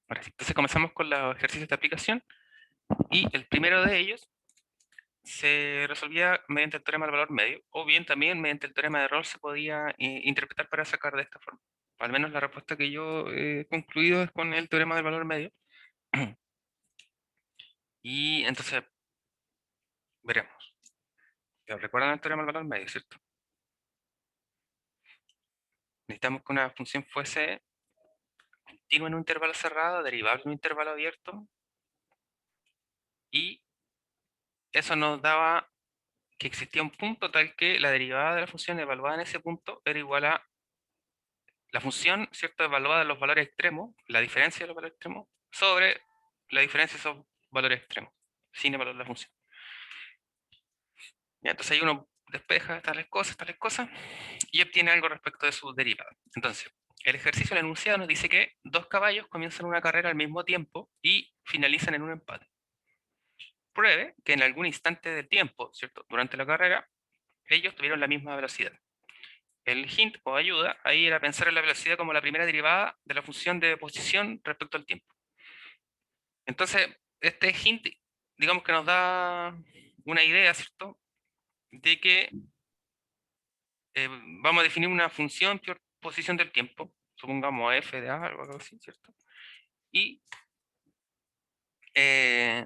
Ahora sí, entonces comenzamos con los ejercicios de aplicación y el primero de ellos se resolvía mediante el teorema del valor medio, o bien también mediante el teorema de Rolle se podía interpretar para sacar de esta forma. Al menos la respuesta que yo he concluido es con el teorema del valor medio. Y entonces veremos. Ya recuerdan el teorema del valor medio, ¿cierto? Necesitamos que una función fuese continua en un intervalo cerrado, derivable en un intervalo abierto, y eso nos daba que existía un punto tal que la derivada de la función evaluada en ese punto era igual a la función, ¿cierto?, evaluada en los valores extremos, la diferencia de los valores extremos, sobre la diferencia de esos valores extremos, sin evaluar la función. Ya, entonces ahí uno despeja tales cosas, y obtiene algo respecto de su derivada. Entonces, el ejercicio del enunciado nos dice que dos caballos comienzan una carrera al mismo tiempo y finalizan en un empate. Pruebe que en algún instante del tiempo, ¿cierto?, durante la carrera, ellos tuvieron la misma velocidad. El hint o ayuda ahí era pensar en la velocidad como la primera derivada de la función de posición respecto al tiempo. Entonces, este hint, digamos que nos da una idea, ¿cierto?, de que vamos a definir una función por posición del tiempo, supongamos f de a, algo así, ¿cierto? Y eh,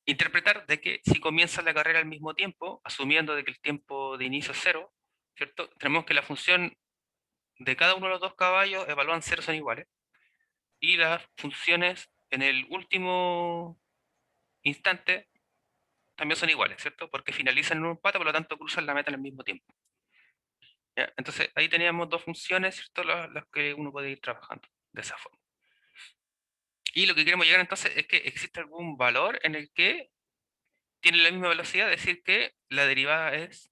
interpretar de que si comienza la carrera al mismo tiempo, asumiendo de que el tiempo de inicio es cero, ¿cierto? Tenemos que la función de cada uno de los dos caballos evalúan cero son iguales, y las funciones en el último instante también son iguales, ¿cierto? Porque finalizan en un empate, por lo tanto cruzan la meta al mismo tiempo. ¿Ya? Entonces ahí teníamos dos funciones, ¿cierto? Las que uno puede ir trabajando de esa forma. Y lo que queremos llegar entonces es que existe algún valor en el que tiene la misma velocidad, es decir, que la derivada es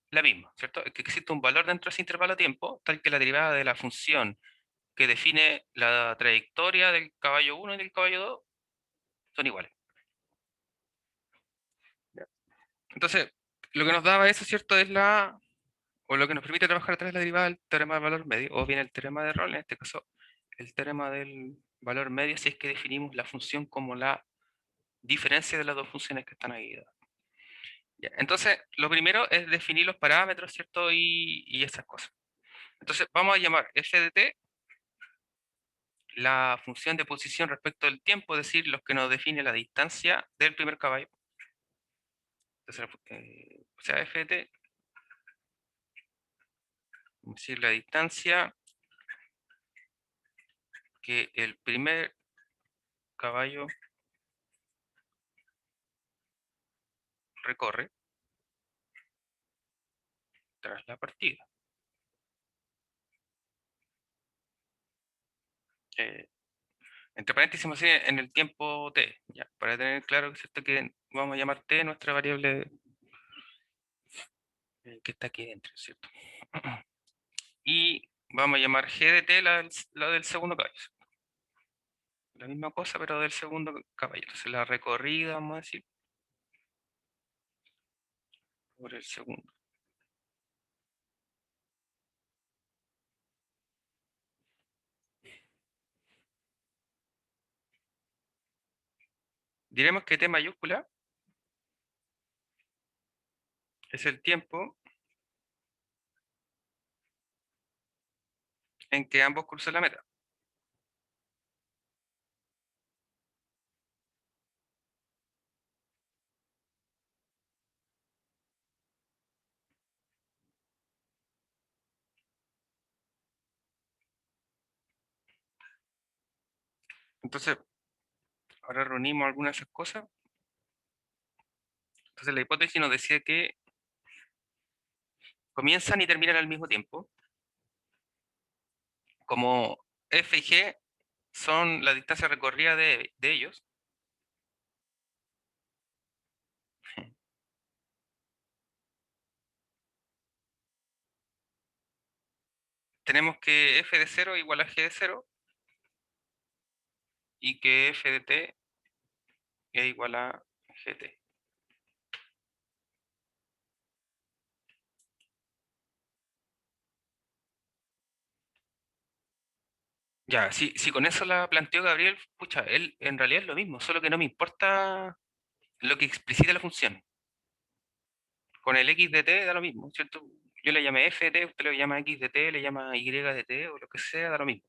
la misma, ¿cierto? Es que existe un valor dentro de ese intervalo de tiempo, tal que la derivada de la función que define la trayectoria del caballo 1 y del caballo 2 son iguales. ¿Ya? Entonces, lo que nos daba eso, ¿cierto? Es o lo que nos permite trabajar a través de la derivada del teorema del valor medio, o bien el teorema de Rolle, en este caso, el teorema del valor medio, si es que definimos la función como la diferencia de las dos funciones que están ahí. Ya, entonces, lo primero es definir los parámetros, ¿cierto? Y esas cosas. Entonces, vamos a llamar f de t la función de posición respecto del tiempo, es decir, los que nos define la distancia del primer caballo. Entonces, o sea, f de t, es decir, la distancia que el primer caballo recorre tras la partida. Eh, Entre paréntesis, vamos a decir en el tiempo t, ya, para tener claro que, ¿cierto?, que vamos a llamar t nuestra variable que está aquí dentro, ¿cierto? Y vamos a llamar g de t la del segundo caballo. La misma cosa, pero del segundo caballo. Entonces la recorrida, vamos a decir, por el segundo. Diremos que t mayúscula es el tiempo en que ambos cruzan la meta. Entonces, ahora reunimos algunas de esas cosas. Entonces la hipótesis nos decía que comienzan y terminan al mismo tiempo. Como f y g son la distancia recorrida de ellos, tenemos que f de 0 igual a g de 0 y que f de t es igual a gt. Ya, si con eso la planteó Gabriel, pucha, él en realidad es lo mismo, solo que no me importa lo que explicita la función. Con el x de t da lo mismo, ¿cierto? Yo le llamé f de t, usted le llama x de t, le llama y de t o lo que sea, da lo mismo.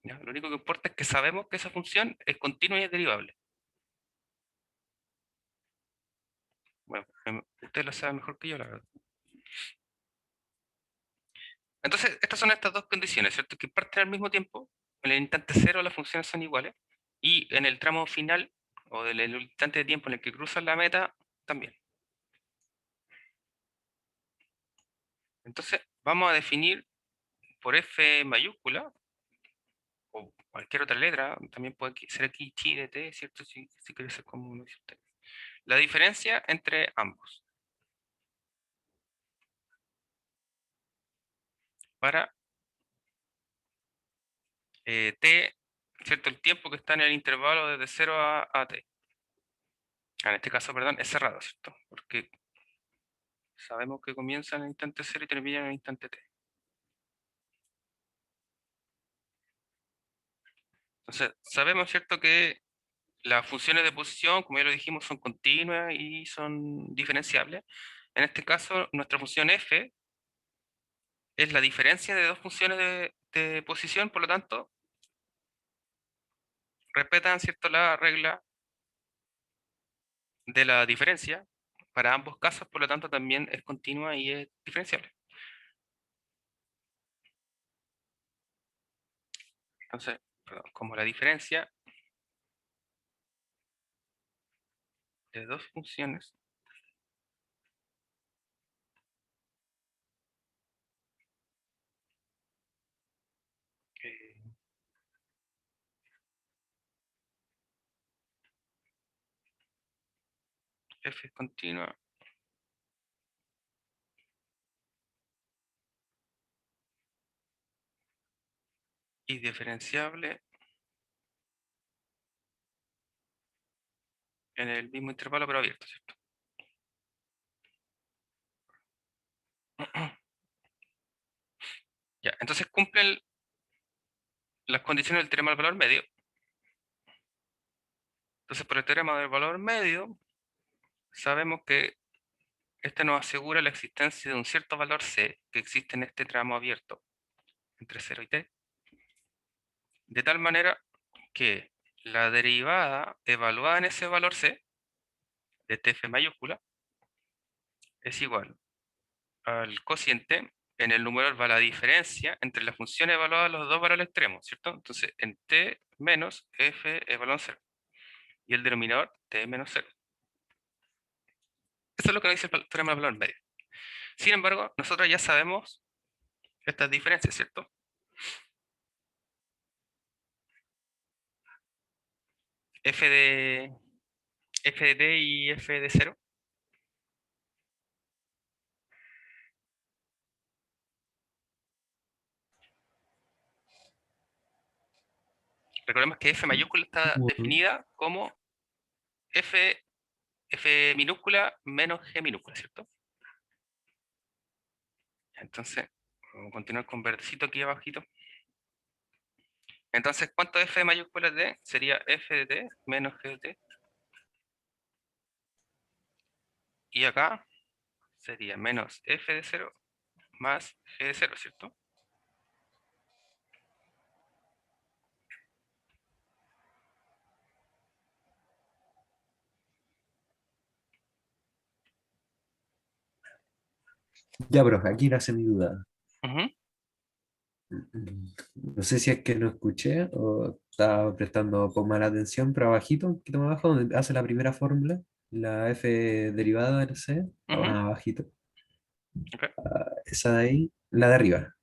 ¿Ya? Lo único que importa es que sabemos que esa función es continua y es derivable. Bueno, usted lo sabe mejor que yo, la verdad. Entonces, estas son estas dos condiciones, ¿cierto? Que parten al mismo tiempo, en el instante cero las funciones son iguales, y en el tramo final, o en el instante de tiempo en el que cruzan la meta, también. Entonces, vamos a definir por f mayúscula, o cualquier otra letra, también puede ser aquí chi de t, ¿cierto? Si quiere ser como uno dice usted. La diferencia entre ambos. Para t, ¿cierto? El tiempo que está en el intervalo desde 0 a t. En este caso, perdón, es cerrado, ¿cierto? Porque sabemos que comienza en el instante 0 y termina en el instante t. Entonces, sabemos, ¿cierto? Que las funciones de posición, como ya lo dijimos, son continuas y son diferenciables. En este caso, nuestra función f es la diferencia de dos funciones de posición, por lo tanto, respetan, ¿cierto? La regla de la diferencia para ambos casos, por lo tanto, también es continua y es diferenciable. Entonces, perdón, como la diferencia de dos funciones eh, f es continua y diferenciable en el mismo intervalo pero abierto, ¿cierto? Ya, entonces cumplen las condiciones del teorema del valor medio. Entonces, por el teorema del valor medio, sabemos que este nos asegura la existencia de un cierto valor c que existe en este tramo abierto entre 0 y t, de tal manera que la derivada evaluada en ese valor c de tf mayúscula es igual al cociente en el numerador va la diferencia entre la función evaluada de los dos valores extremos, ¿cierto? Entonces, en t menos f evaluado en 0 y el denominador t menos 0. Eso es lo que nos dice el teorema del valor medio. Sin embargo, nosotros ya sabemos estas diferencias, ¿cierto? F de, f de t y f de 0. Recordemos que f mayúscula está Bueno, definida como f, f minúscula menos g minúscula, ¿cierto? Entonces, vamos a continuar con verdecito aquí abajito. Entonces, ¿cuánto f mayúscula de t? Sería f de t menos g de t. Y acá sería menos f de 0 más g de 0, ¿cierto? ya, profe, aquí nace mi duda. Ujú, No sé si es que no escuché o estaba prestando un poco más la atención, pero abajito, un poquito más abajo, donde hace la primera fórmula, la f derivada del c, ujú, más abajito, ok, esa de ahí, la de arriba.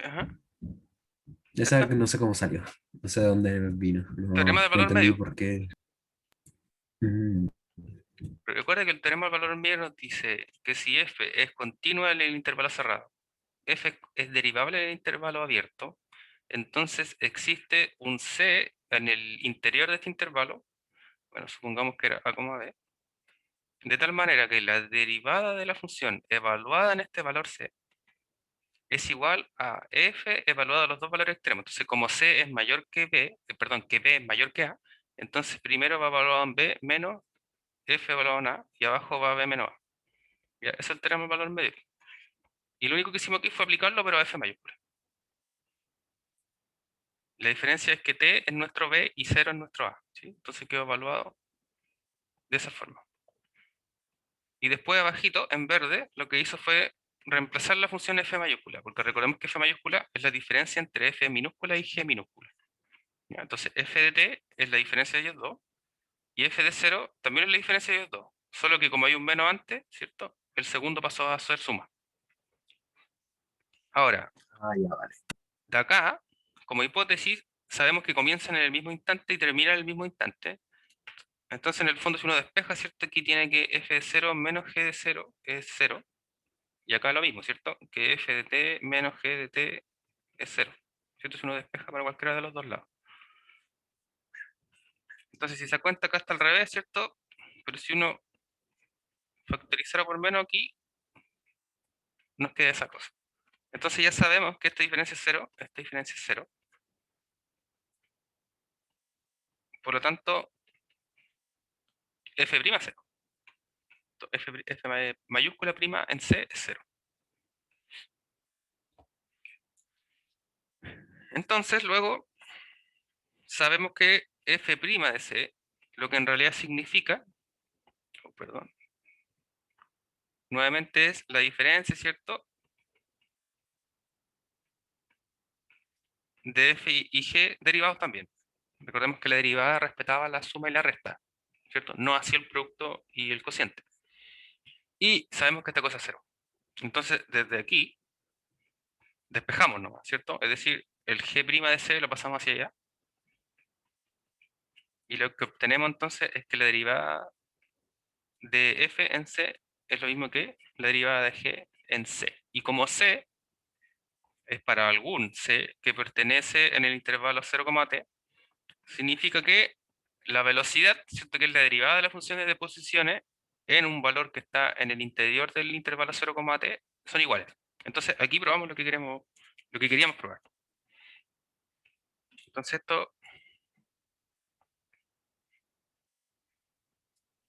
ajá. Esa Esta, que no sé cómo salió, no sé de dónde vino, teorema no, del no valor entendí medio. por qué. Mm, Recuerda que el teorema del valor medio nos dice que si f es continua en el intervalo cerrado, f es derivable en el intervalo abierto, entonces existe un c en el interior de este intervalo, bueno, supongamos que era a, b, de tal manera que la derivada de la función evaluada en este valor c es igual a f evaluado a los dos valores extremos. Entonces, como c es mayor que b, perdón, que b es mayor que a, entonces primero va evaluado en b menos f evaluado en a, y abajo va b menos a. Ya, eso tenemos el valor medio. Y lo único que hicimos aquí fue aplicarlo, pero a f mayúscula. La diferencia es que t es nuestro b y 0 es nuestro a, ¿sí? Entonces quedó evaluado de esa forma. Y después abajito, en verde, lo que hizo fue reemplazar la función f mayúscula, porque recordemos que f mayúscula es la diferencia entre f minúscula y g minúscula. ¿Ya? Entonces f de t es la diferencia de ellos dos, y f de 0 también es la diferencia de ellos dos, solo que como hay un menos antes, ¿cierto? El segundo pasó a ser suma. Ahora, Ah, ya, vale. de acá, como hipótesis, sabemos que comienzan en el mismo instante y terminan en el mismo instante. Entonces, en el fondo, si uno despeja, ¿cierto? Aquí tiene que f de 0 menos g de 0 es 0. Y acá lo mismo, ¿cierto? Que f de t menos g de t es 0. ¿Cierto? Si uno despeja para cualquiera de los dos lados. Entonces, si se da cuenta, acá está al revés, ¿cierto? Pero si uno factorizara por menos aquí, nos queda esa cosa. Entonces ya sabemos que esta diferencia es 0, esta diferencia es 0. Por lo tanto, f' es 0. F mayúscula prima en C es 0. Entonces, luego, sabemos que f' de C, lo que en realidad significa, oh, perdón, nuevamente es la diferencia, ¿cierto? De f y g derivados también. Recordemos que la derivada respetaba la suma y la resta, ¿cierto? No hacía el producto y el cociente. Y sabemos que esta cosa es 0. Entonces, desde aquí, despejamos nomás, ¿cierto? Es decir, el g' de C lo pasamos hacia allá. Y lo que obtenemos entonces es que la derivada de f en C es lo mismo que la derivada de g en C. Y como C es para algún C que pertenece en el intervalo 0,t, significa que la velocidad, ¿cierto? Que es la derivada de las funciones de posiciones en un valor que está en el interior del intervalo 0,t, son iguales. Entonces aquí probamos lo que queremos, lo que queríamos probar. Entonces esto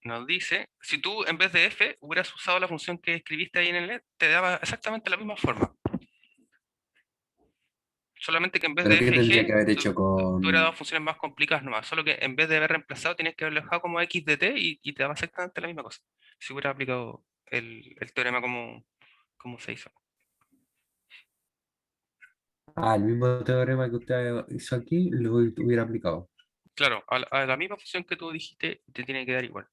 nos dice, si tú en vez de f hubieras usado la función que escribiste ahí en el LED, te daba exactamente la misma forma. Solamente que en vez ¿Pero de qué f y tendría que g, haber hecho tú hubieras dado con... funciones más complicadas nomás. Solo que en vez de haber reemplazado, tienes que haberlo dejado como x de t y te daba exactamente la misma cosa. Si hubieras aplicado el teorema como se hizo. Ah, el mismo teorema que usted hizo aquí, lo hubiera aplicado. Claro, a la misma función que tú dijiste, te tiene que dar igual.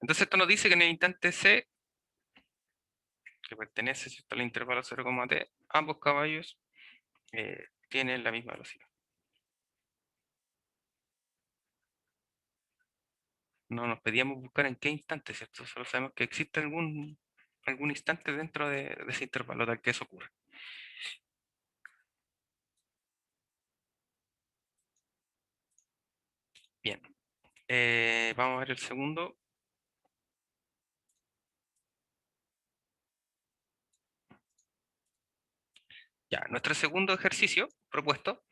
Entonces esto nos dice que en el instante c, que pertenece, ¿cierto?, al intervalo 0,t, ambos caballos tienen la misma velocidad. No nos pedíamos buscar en qué instante, ¿cierto? Solo sabemos que existe algún instante dentro de ese intervalo tal que eso ocurre. Bien, vamos a ver el segundo. Ya, nuestro segundo ejercicio propuesto,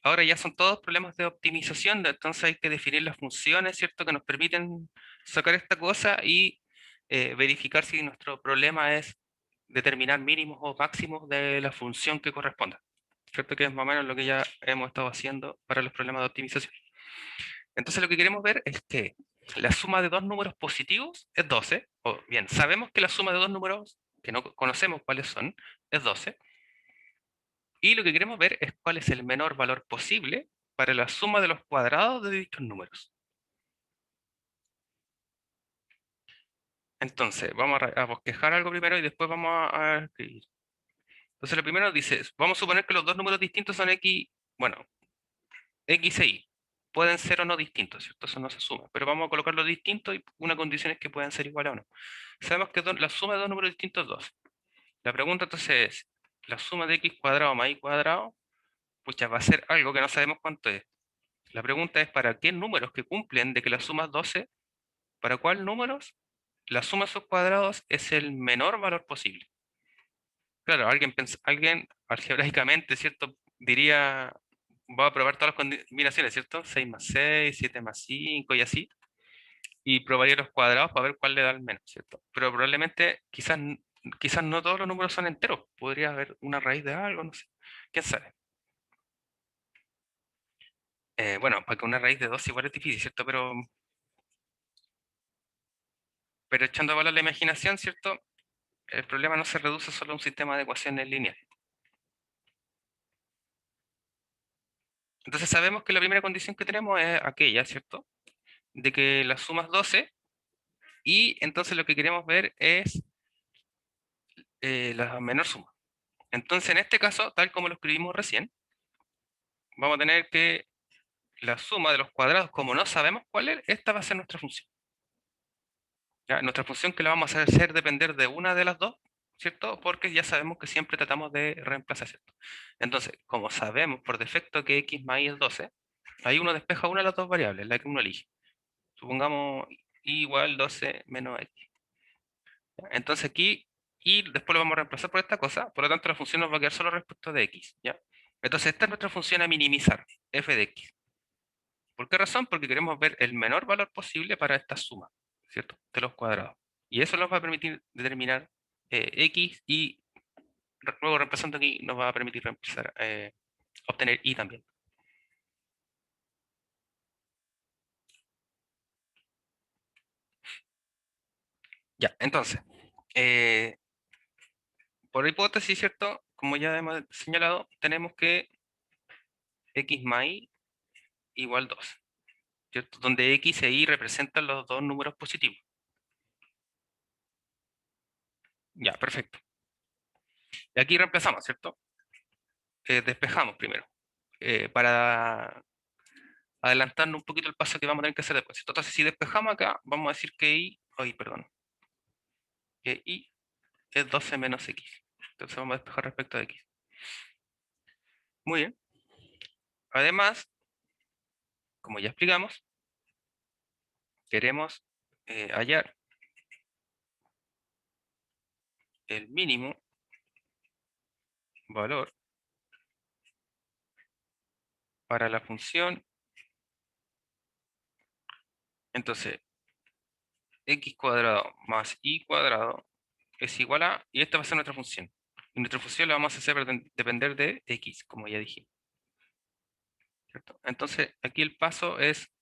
ahora ya son todos problemas de optimización, entonces hay que definir las funciones, ¿cierto?, que nos permiten sacar esta cosa y verificar si nuestro problema es determinar mínimos o máximos de la función que corresponda, ¿cierto? Que es más o menos lo que ya hemos estado haciendo para los problemas de optimización. Entonces lo que queremos ver es que la suma de dos números positivos es 12, o bien, sabemos que la suma de dos números que no conocemos cuáles son es 12, y lo que queremos ver es cuál es el menor valor posible para la suma de los cuadrados de dichos números. Entonces, vamos a bosquejar algo primero y después vamos a escribir. Entonces, lo primero dice, vamos a suponer que los dos números distintos son x, bueno, x e y. Pueden ser o no distintos, ¿cierto? Eso no se suma, pero vamos a colocarlos distintos y una condición es que puedan ser iguales o no. Sabemos que la suma de dos números distintos es 2. La pregunta entonces es, la suma de x cuadrado más y cuadrado, pucha, va a ser algo que no sabemos cuánto es. La pregunta es para qué números que cumplen de que la suma es 12 ¿Para cuál números la suma de sus cuadrados es el menor valor posible? Claro, alguien algebraicamente, ¿cierto? Diría, voy a probar todas las combinaciones, ¿cierto? 6 más 6, 7 más 5 y así. Y probaría los cuadrados para ver cuál le da el menos, ¿cierto? Pero probablemente, quizás no todos los números son enteros. Podría haber una raíz de algo, no sé. ¿Quién sabe? Bueno, para que una raíz de 2 igual es difícil, ¿cierto? Pero echando a volar la imaginación, ¿cierto? El problema no se reduce solo a un sistema de ecuaciones lineales. Entonces sabemos que la primera condición que tenemos es aquella, ¿cierto? De que la suma es 12 y entonces lo que queremos ver es la menor suma. Entonces en este caso, tal como lo escribimos recién, vamos a tener que la suma de los cuadrados, como no sabemos cuál es, esta va a ser nuestra función. ¿Ya? Nuestra función que la vamos a hacer depender de una de las dos, ¿cierto? Porque ya sabemos que siempre tratamos de reemplazar, ¿cierto? Entonces, como sabemos por defecto que x más y es 12, ahí uno despeja una de las dos variables, la que uno elige. Supongamos y igual 12 menos x. ¿Ya? Entonces aquí, y después lo vamos a reemplazar por esta cosa, por lo tanto la función nos va a quedar solo respecto de x, ¿ya? Entonces esta es nuestra función a minimizar, f de x. ¿Por qué razón? Porque queremos ver el menor valor posible para esta suma, ¿cierto? De los cuadrados. Y eso nos va a permitir determinar x y luego reemplazando aquí nos va a permitir obtener y también. Ya, entonces, eh, por hipótesis, ¿cierto? Como ya hemos señalado, tenemos que x más y igual 2, ¿cierto? Donde x e y representan los dos números positivos. Ya, perfecto. Y aquí reemplazamos, ¿cierto? Despejamos primero. Para adelantarnos un poquito el paso que vamos a tener que hacer después, ¿cierto? Entonces, si despejamos acá, vamos a decir que y, ay, perdón, que y es 12 menos x. Entonces vamos a despejar respecto a x. Muy bien. Además, como ya explicamos, queremos hallar el mínimo valor para la función. Entonces, x cuadrado más y cuadrado es igual a, y esta va a ser nuestra función. Y nuestra función la vamos a hacer depender de x, como ya dije, ¿cierto? Entonces, aquí el paso es,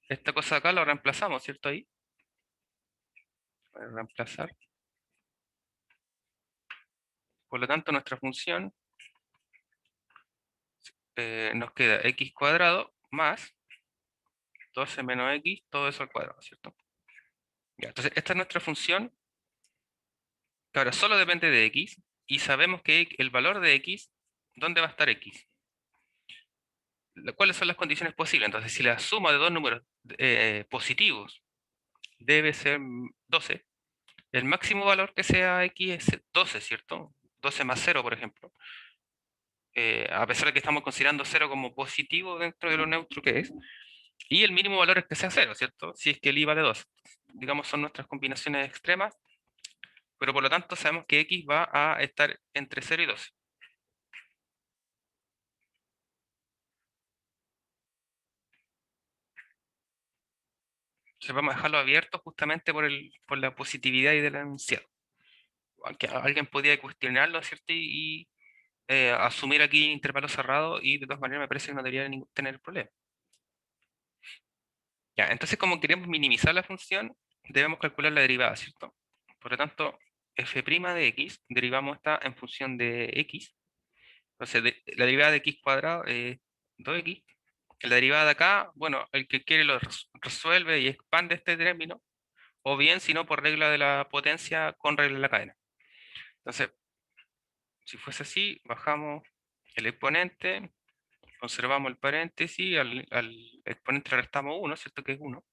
esta cosa acá lo reemplazamos, ¿cierto? Ahí, voy a reemplazar. Por lo tanto, nuestra función nos queda x cuadrado más 12 menos x, todo eso al cuadrado, ¿cierto? Ya, entonces, esta es nuestra función, que ahora solo depende de x, y sabemos que el valor de x, ¿dónde va a estar x? ¿Cuáles son las condiciones posibles? Entonces, si la suma de dos números positivos debe ser 12, el máximo valor que sea x es 12, ¿cierto? 12 más 0, por ejemplo. A pesar de que estamos considerando 0 como positivo dentro de lo neutro que es. Y el mínimo valor es que sea 0, ¿cierto? Si es que el i vale 2. Digamos, son nuestras combinaciones extremas, pero por lo tanto sabemos que x va a estar entre 0 y 12. Entonces vamos a dejarlo abierto justamente por la positividad y del enunciado. Aunque alguien podría cuestionarlo, ¿cierto? Y asumir aquí intervalo cerrado y de todas maneras me parece que no debería tener problema. Ya, entonces como queremos minimizar la función, debemos calcular la derivada, ¿cierto? Por lo tanto, f' de x, derivamos esta en función de x. Entonces, la derivada de x cuadrado es 2x. La derivada de acá, bueno, el que quiere lo resuelve y expande este término, o bien, si no, por regla de la potencia con regla de la cadena. Entonces, si fuese así, bajamos el exponente, conservamos el paréntesis, al exponente le restamos 1, ¿cierto? Que es 1,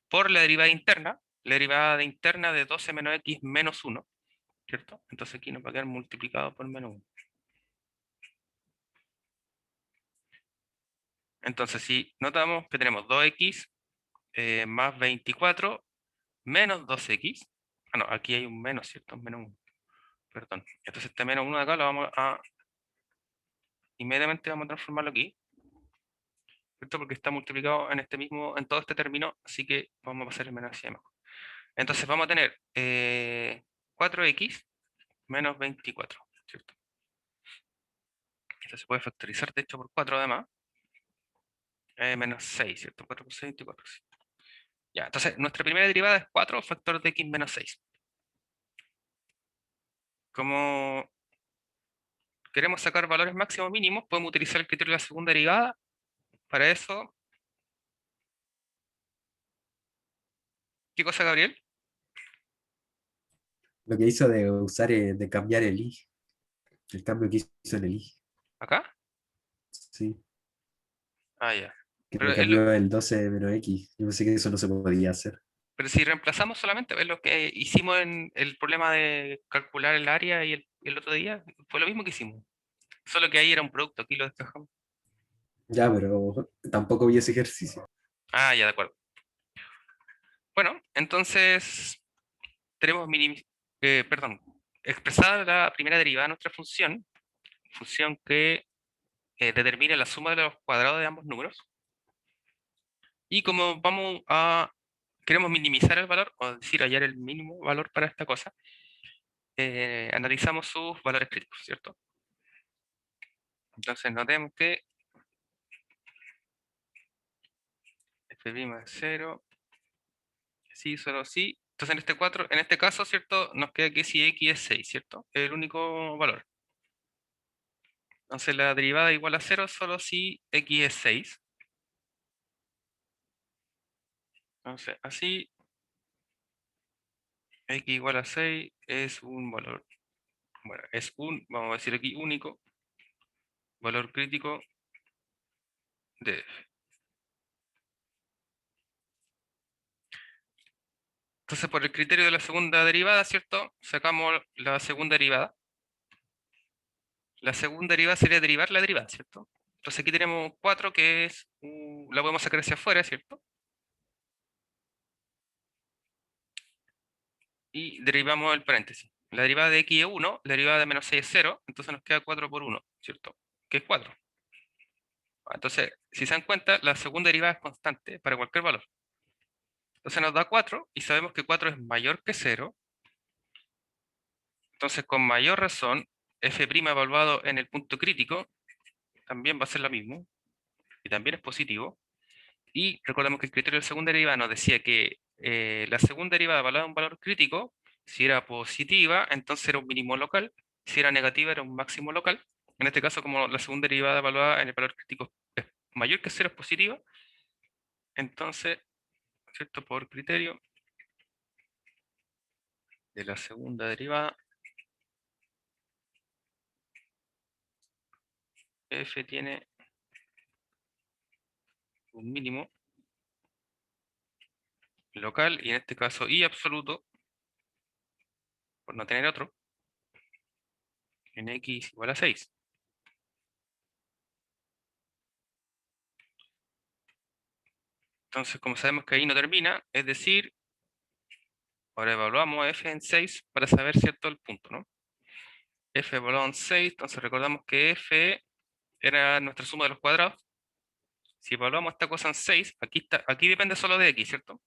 por la derivada de interna de 12 menos x menos 1, ¿cierto? Entonces aquí nos va a quedar multiplicado por menos 1. Entonces si notamos que tenemos 2x más 24 menos 2x. Ah, no, aquí hay un menos, ¿cierto? Menos 1. Perdón. Entonces este menos 1 de acá lo vamos a... Inmediatamente vamos a transformarlo aquí, ¿cierto? Porque está multiplicado en este mismo, en todo este término, así que vamos a pasar el menos hacia abajo. Entonces vamos a tener 4x menos 24, ¿cierto? Esto se puede factorizar, de hecho, por 4 además. Menos 6, ¿cierto? 4 por 6, 24. Sí. Ya, entonces nuestra primera derivada es 4 factor de x menos 6. Como queremos sacar valores máximos mínimos, podemos utilizar el criterio de la segunda derivada. Para eso, ¿qué cosa, Gabriel? Lo que hizo de usar, de cambiar el i, el cambio que hizo en el i, ¿Acá? sí, Ah, ya. que Pero, me cambió el 12 menos x. Yo pensé que eso no se podía hacer. pero si reemplazamos solamente, es lo que hicimos en el problema de calcular el área y el otro día, fue lo mismo que hicimos. Solo que ahí era un producto, aquí lo despejamos. Ya, pero tampoco vi ese ejercicio. Ah, ya, de acuerdo. Bueno, entonces tenemos perdón, expresada la primera derivada de nuestra función que determina la suma de los cuadrados de ambos números. Y como queremos minimizar el valor, o decir, hallar el mínimo valor para esta cosa, analizamos sus valores críticos, ¿cierto? Entonces notemos que f' es 0, sí, solo sí. Entonces en este caso, ¿cierto? Nos queda que si x es 6, ¿cierto? Es el único valor. Entonces la derivada igual a 0 solo si x es 6. Entonces así, x igual a 6 es un valor, bueno, vamos a decir aquí, único valor crítico de f. Entonces, por el criterio de la segunda derivada, ¿cierto? Sacamos la segunda derivada. La segunda derivada sería derivar la derivada, ¿cierto? Entonces aquí tenemos 4 que es, la podemos sacar hacia afuera, ¿cierto? Y derivamos el paréntesis. La derivada de x es 1, la derivada de menos 6 es 0, entonces nos queda 4 por 1, ¿cierto? Que es 4. Entonces, si se dan cuenta, la segunda derivada es constante para cualquier valor. Entonces nos da 4 y sabemos que 4 es mayor que 0. Entonces, con mayor razón, f' evaluado en el punto crítico también va a ser lo mismo y también es positivo. Y recordemos que el criterio de la segunda derivada nos decía que la segunda derivada evaluada en un valor crítico, si era positiva, entonces era un mínimo local, si era negativa, era un máximo local. En este caso, como la segunda derivada evaluada en el valor crítico es mayor que 0, es positiva, entonces, ¿cierto? Por criterio de la segunda derivada, f tiene un mínimo local, y en este caso y absoluto, por no tener otro, en x igual a 6. Entonces, como sabemos que ahí no termina, es decir, ahora evaluamos f en 6 para saber, ¿cierto?, el punto, ¿no? F evaluado en 6, entonces recordamos que f era nuestra suma de los cuadrados. Si evaluamos esta cosa en 6, aquí depende solo de x, ¿cierto?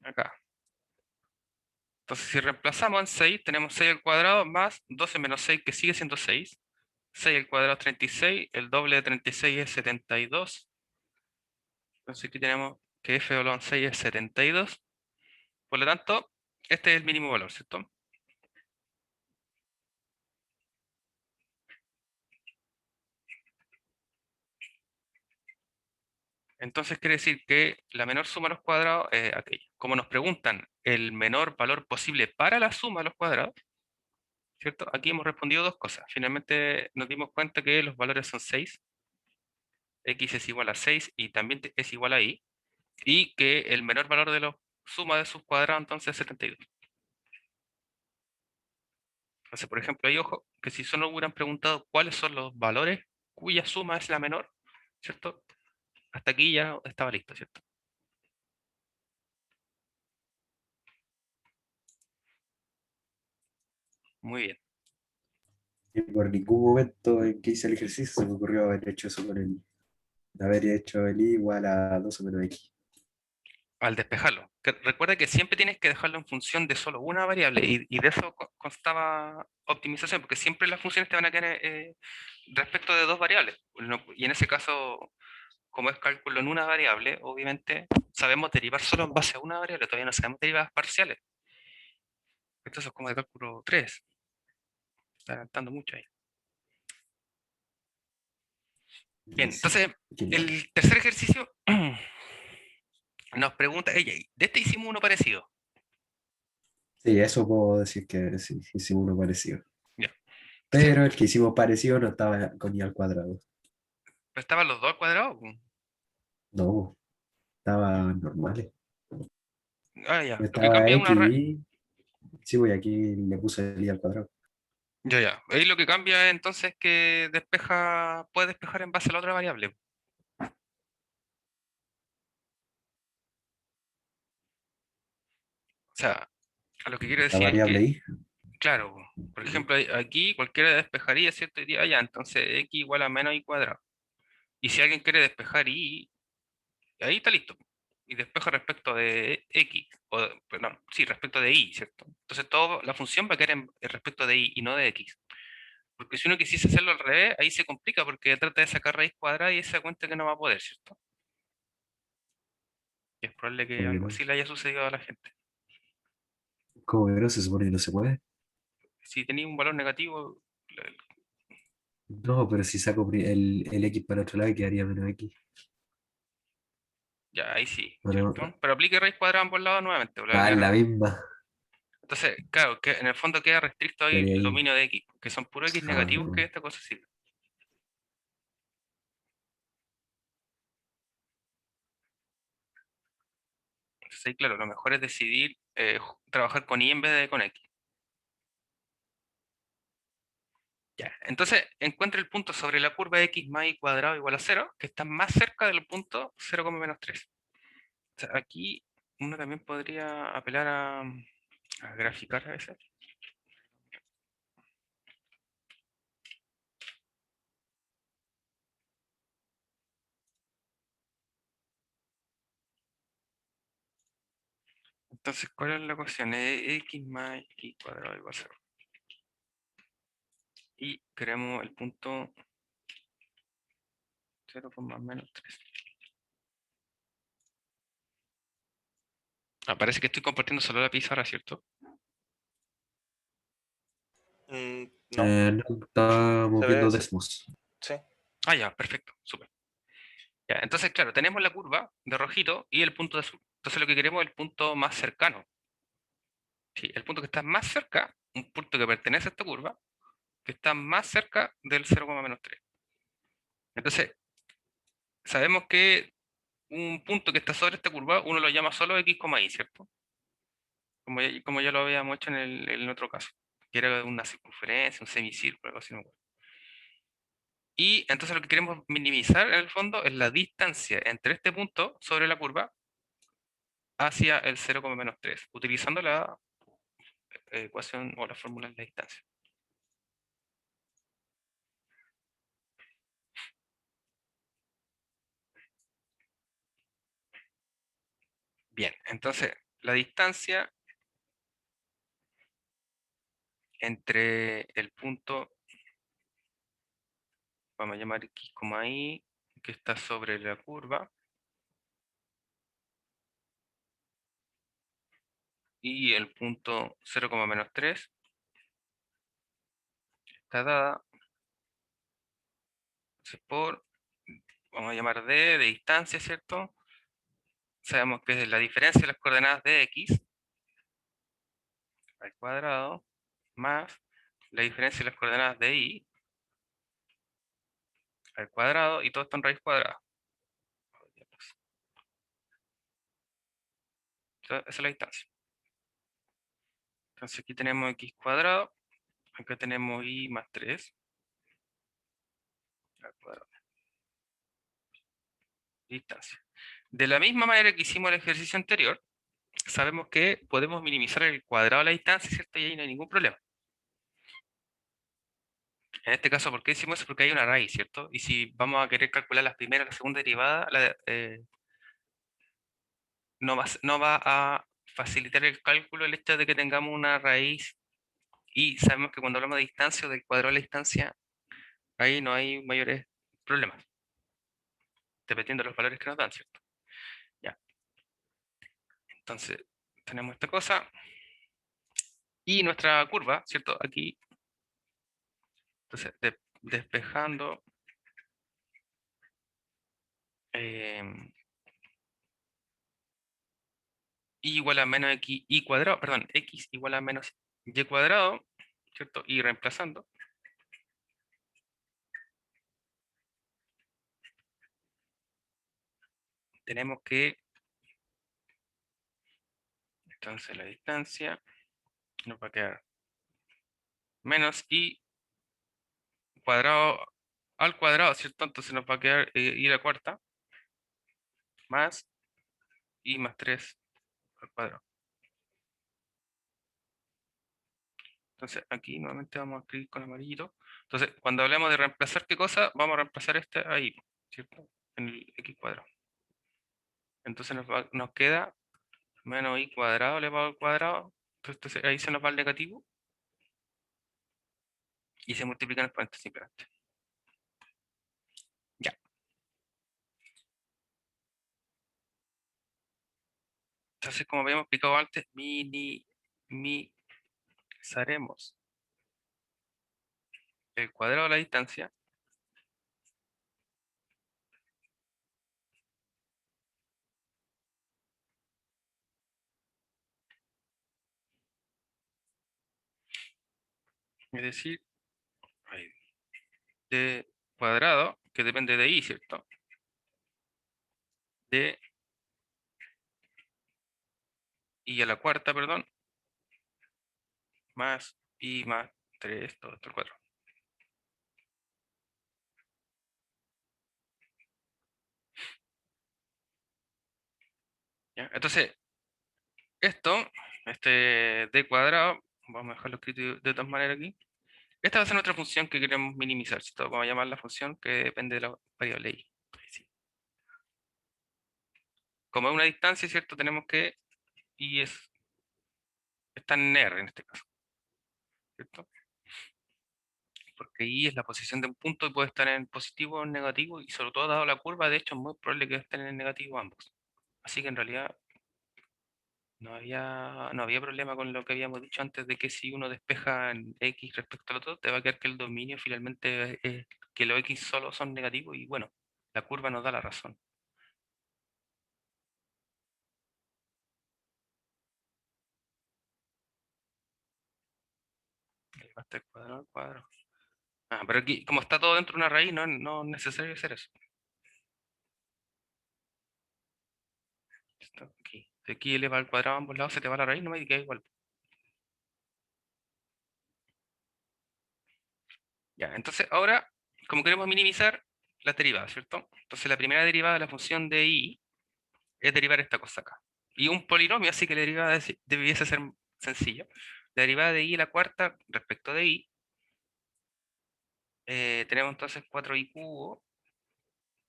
Acá. Entonces, si reemplazamos en 6, tenemos 6 al cuadrado más 12 menos 6, que sigue siendo 6. 6 al cuadrado es 36, el doble de 36 es 72. Entonces aquí tenemos que f evaluado en 6 es 72. Por lo tanto, este es el mínimo valor, ¿cierto? Entonces quiere decir que la menor suma de los cuadrados es aquella. Como nos preguntan el menor valor posible para la suma de los cuadrados, ¿cierto? Aquí hemos respondido dos cosas. Finalmente nos dimos cuenta que los valores son 6, x es igual a 6 y también es igual a y, y que el menor valor de la suma de sus cuadrados entonces es 72. Entonces, por ejemplo, ahí ojo, que si solo hubieran preguntado cuáles son los valores cuya suma es la menor, ¿cierto? Hasta aquí ya estaba listo, ¿cierto? Muy bien. Y por ningún momento en que hice el ejercicio se me ocurrió haber hecho eso con el, haber hecho el i igual a 2 menos x. Al despejarlo. Recuerda que siempre tienes que dejarlo en función de solo una variable y de eso constaba optimización, porque siempre las funciones te van a quedar respecto de dos variables. Y en ese caso, como es cálculo en una variable, obviamente sabemos derivar solo en base a una variable, todavía no sabemos derivadas parciales. Esto es como de cálculo 3. Está adelantando mucho ahí. Bien, Sí, entonces genial. el tercer ejercicio nos pregunta, ella, de este hicimos uno parecido. Sí, eso puedo decir que sí, hicimos uno parecido. Ya. Entonces, Pero el que hicimos parecido no estaba con i al cuadrado. pues estaban los dos al cuadrado. No, estaba normal. Ah, ya. Lo que Estaba cambia es x, una, y sí, voy aquí le puse el i al cuadrado. ya, ya. Ahí lo que cambia es entonces que despeja, puede despejar en base a la otra variable. O sea, a lo que quiero La decir es variable que, i. claro, por ejemplo, aquí cualquiera despejaría, ¿cierto? Diría, ya, entonces x igual a menos y cuadrado. Y si alguien quiere despejar y, ahí está listo. Y despeja respecto de x, o, perdón, sí, respecto de y, ¿cierto? Entonces todo, la función va a quedar en respecto de y no de x. Porque si uno quisiese hacerlo al revés, ahí se complica porque trata de sacar raíz cuadrada y se da cuenta que no va a poder, ¿cierto? Y es probable que Como que algo no, así le haya sucedido a la gente. como que no se supone que no se puede. Si tenéis un valor negativo, No, pero si saco el x para el otro lado quedaría menos x. ya ahí sí, Bueno, ¿cierto? Pero aplique raíz cuadrada a ambos lados nuevamente, le va a ah, quedar la uno. misma. Entonces, claro, que en el fondo queda restricto ahí Quedaría el ahí. dominio de x, que son puros x Ah, negativos que esta cosa sirve. Entonces, ahí, claro, lo mejor es decidir trabajar con y en vez de con x. Ya, entonces encuentra el punto sobre la curva x más y cuadrado igual a cero, que está más cerca del punto 0,-3. O sea, aquí uno también podría apelar a graficar a veces. Entonces, ¿cuál es la ecuación? X más x cuadrado igual a cero. Y queremos el punto 0,-3. Ah, parece que estoy compartiendo solo la pizarra, ¿cierto? No, No, estábamos se ve, viendo Desmos. sí. Ah, ya, perfecto, súper. Ya, entonces, claro, tenemos la curva de rojito y el punto de azul. Entonces, lo que queremos es el punto más cercano. Sí, el punto que está más cerca, un punto que pertenece a esta curva, que está más cerca del 0,-3. Entonces, sabemos que un punto que está sobre esta curva, uno lo llama solo x, y, ¿cierto? Como ya lo habíamos hecho en el otro caso, que era una circunferencia, un semicírculo, algo así, no me acuerdo. Y entonces lo que queremos minimizar en el fondo es la distancia entre este punto sobre la curva hacia el 0,-3, utilizando la ecuación o la fórmula de la distancia. Bien, entonces la distancia entre el punto, vamos a llamar x, y, que está sobre la curva, y el punto 0,-3 está dada entonces, por, vamos a llamar d de distancia, ¿cierto? Sabemos que es la diferencia de las coordenadas de x al cuadrado más la diferencia de las coordenadas de y al cuadrado y todo esto en raíz cuadrada. Esa es la distancia. Entonces aquí tenemos x cuadrado, acá tenemos y más 3 al cuadrado. Distancia. De la misma manera que hicimos el ejercicio anterior, sabemos que podemos minimizar el cuadrado de la distancia, ¿cierto? Y ahí no hay ningún problema. En este caso, ¿por qué hicimos eso? Porque hay una raíz, ¿cierto? Y si vamos a querer calcular las primeras y la segunda derivada, no va a facilitar el cálculo el hecho de que tengamos una raíz, y sabemos que cuando hablamos de distancia o del cuadrado de la distancia, ahí no hay mayores problemas, dependiendo de los valores que nos dan, ¿cierto? Ya. Entonces, tenemos esta cosa y nuestra curva, ¿cierto? Aquí, entonces, despejando y igual a menos x y cuadrado, perdón, x igual a menos y cuadrado, ¿cierto? Y reemplazando, tenemos que, entonces la distancia nos va a quedar menos y cuadrado al cuadrado, ¿cierto? Entonces nos va a quedar y a la cuarta más y más 3 al cuadrado. Entonces aquí nuevamente vamos a escribir con amarillito. Entonces, cuando hablemos de reemplazar qué cosa, vamos a reemplazar este ahí, ¿cierto? En el x cuadrado. Entonces nos queda menos y cuadrado elevado al cuadrado. Entonces ahí se nos va el negativo y se multiplican exponentes simplemente. Ya. Entonces, como habíamos explicado antes, minimizaremos el cuadrado de la distancia es decir, ahí, de cuadrado, que depende de i, ¿cierto? De i a la cuarta, perdón, más i más 3 todo esto al cuadrado. ¿Ya? Entonces, este d cuadrado, vamos a dejarlo escrito de todas maneras aquí. Esta va a ser nuestra función que queremos minimizar, ¿cierto? Vamos a llamar la función que depende de la variable i. Ahí sí. Como es una distancia, ¿cierto? Tenemos que i está en R en este caso, ¿cierto? Porque i es la posición de un punto y puede estar en positivo o en negativo, y sobre todo dado la curva, de hecho es muy probable que estén en negativo ambos. Así que en realidad no había problema con lo que habíamos dicho antes de que si uno despeja en x respecto al otro, te va a quedar que el dominio finalmente es que los x solo son negativos, y bueno, la curva nos da la razón. Ahí va a estar cuadrado al cuadrado. Ah, pero aquí, como está todo dentro de una raíz, no es necesario hacer eso. Esto aquí. Si aquí eleva al cuadrado a ambos lados, se te va la raíz, no me queda igual. Ya, entonces ahora, como queremos minimizar las derivadas, ¿cierto? Entonces la primera derivada de la función de i es derivar esta cosa acá. Y un polinomio, así que la derivada debiese ser sencilla. La derivada de i a la cuarta respecto de i, tenemos entonces 4i cubo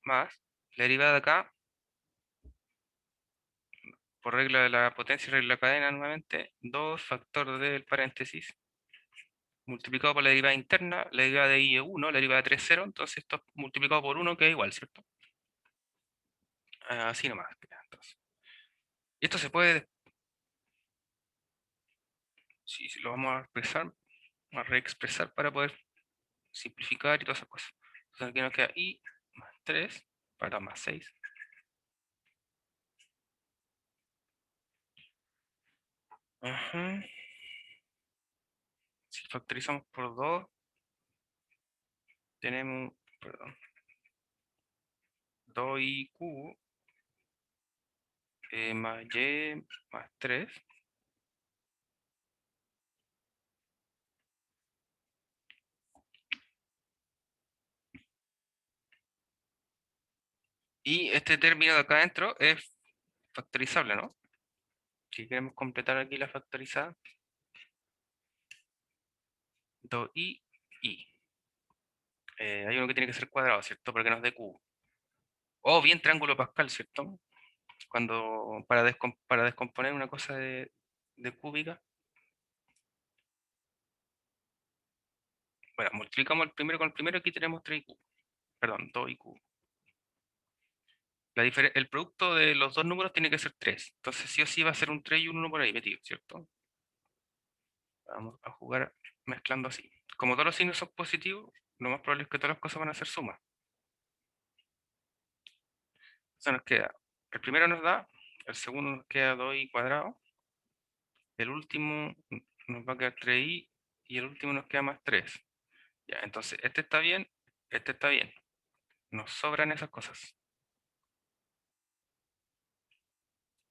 más la derivada de acá, por regla de la potencia y regla de la cadena nuevamente, 2 factor del paréntesis, multiplicado por la derivada interna, la derivada de i es 1, la derivada de 3 es 0, entonces esto es multiplicado por 1 que es igual, ¿cierto? Así nomás. Entonces. Y esto se puede, si lo vamos a expresar, a reexpresar para poder simplificar y todas esas cosas. Entonces aquí nos queda i más 3, para más 6. Ajá. Si factorizamos por 2, tenemos, perdón, 2i cubo más y más 3. Y este término de acá adentro es factorizable, ¿no? Si queremos completar aquí la factorizada, 2i, i. hay uno que tiene que ser cuadrado, ¿cierto? Para que nos dé cubo. O bien triángulo Pascal, ¿cierto? Cuando para descomponer una cosa de cúbica. Bueno, multiplicamos el primero con el primero, aquí tenemos 3 cubo. Perdón, 2 cubo. El producto de los dos números tiene que ser 3. Entonces sí o sí va a ser un 3 y un 1 por ahí metido, ¿cierto? Vamos a jugar mezclando así. Como todos los signos son positivos, lo más probable es que todas las cosas van a ser sumas. Entonces nos queda, el primero nos da, el segundo nos queda 2i cuadrado, el último nos va a quedar 3i y el último nos queda más 3. Ya, entonces este está bien, este está bien. Nos sobran esas cosas.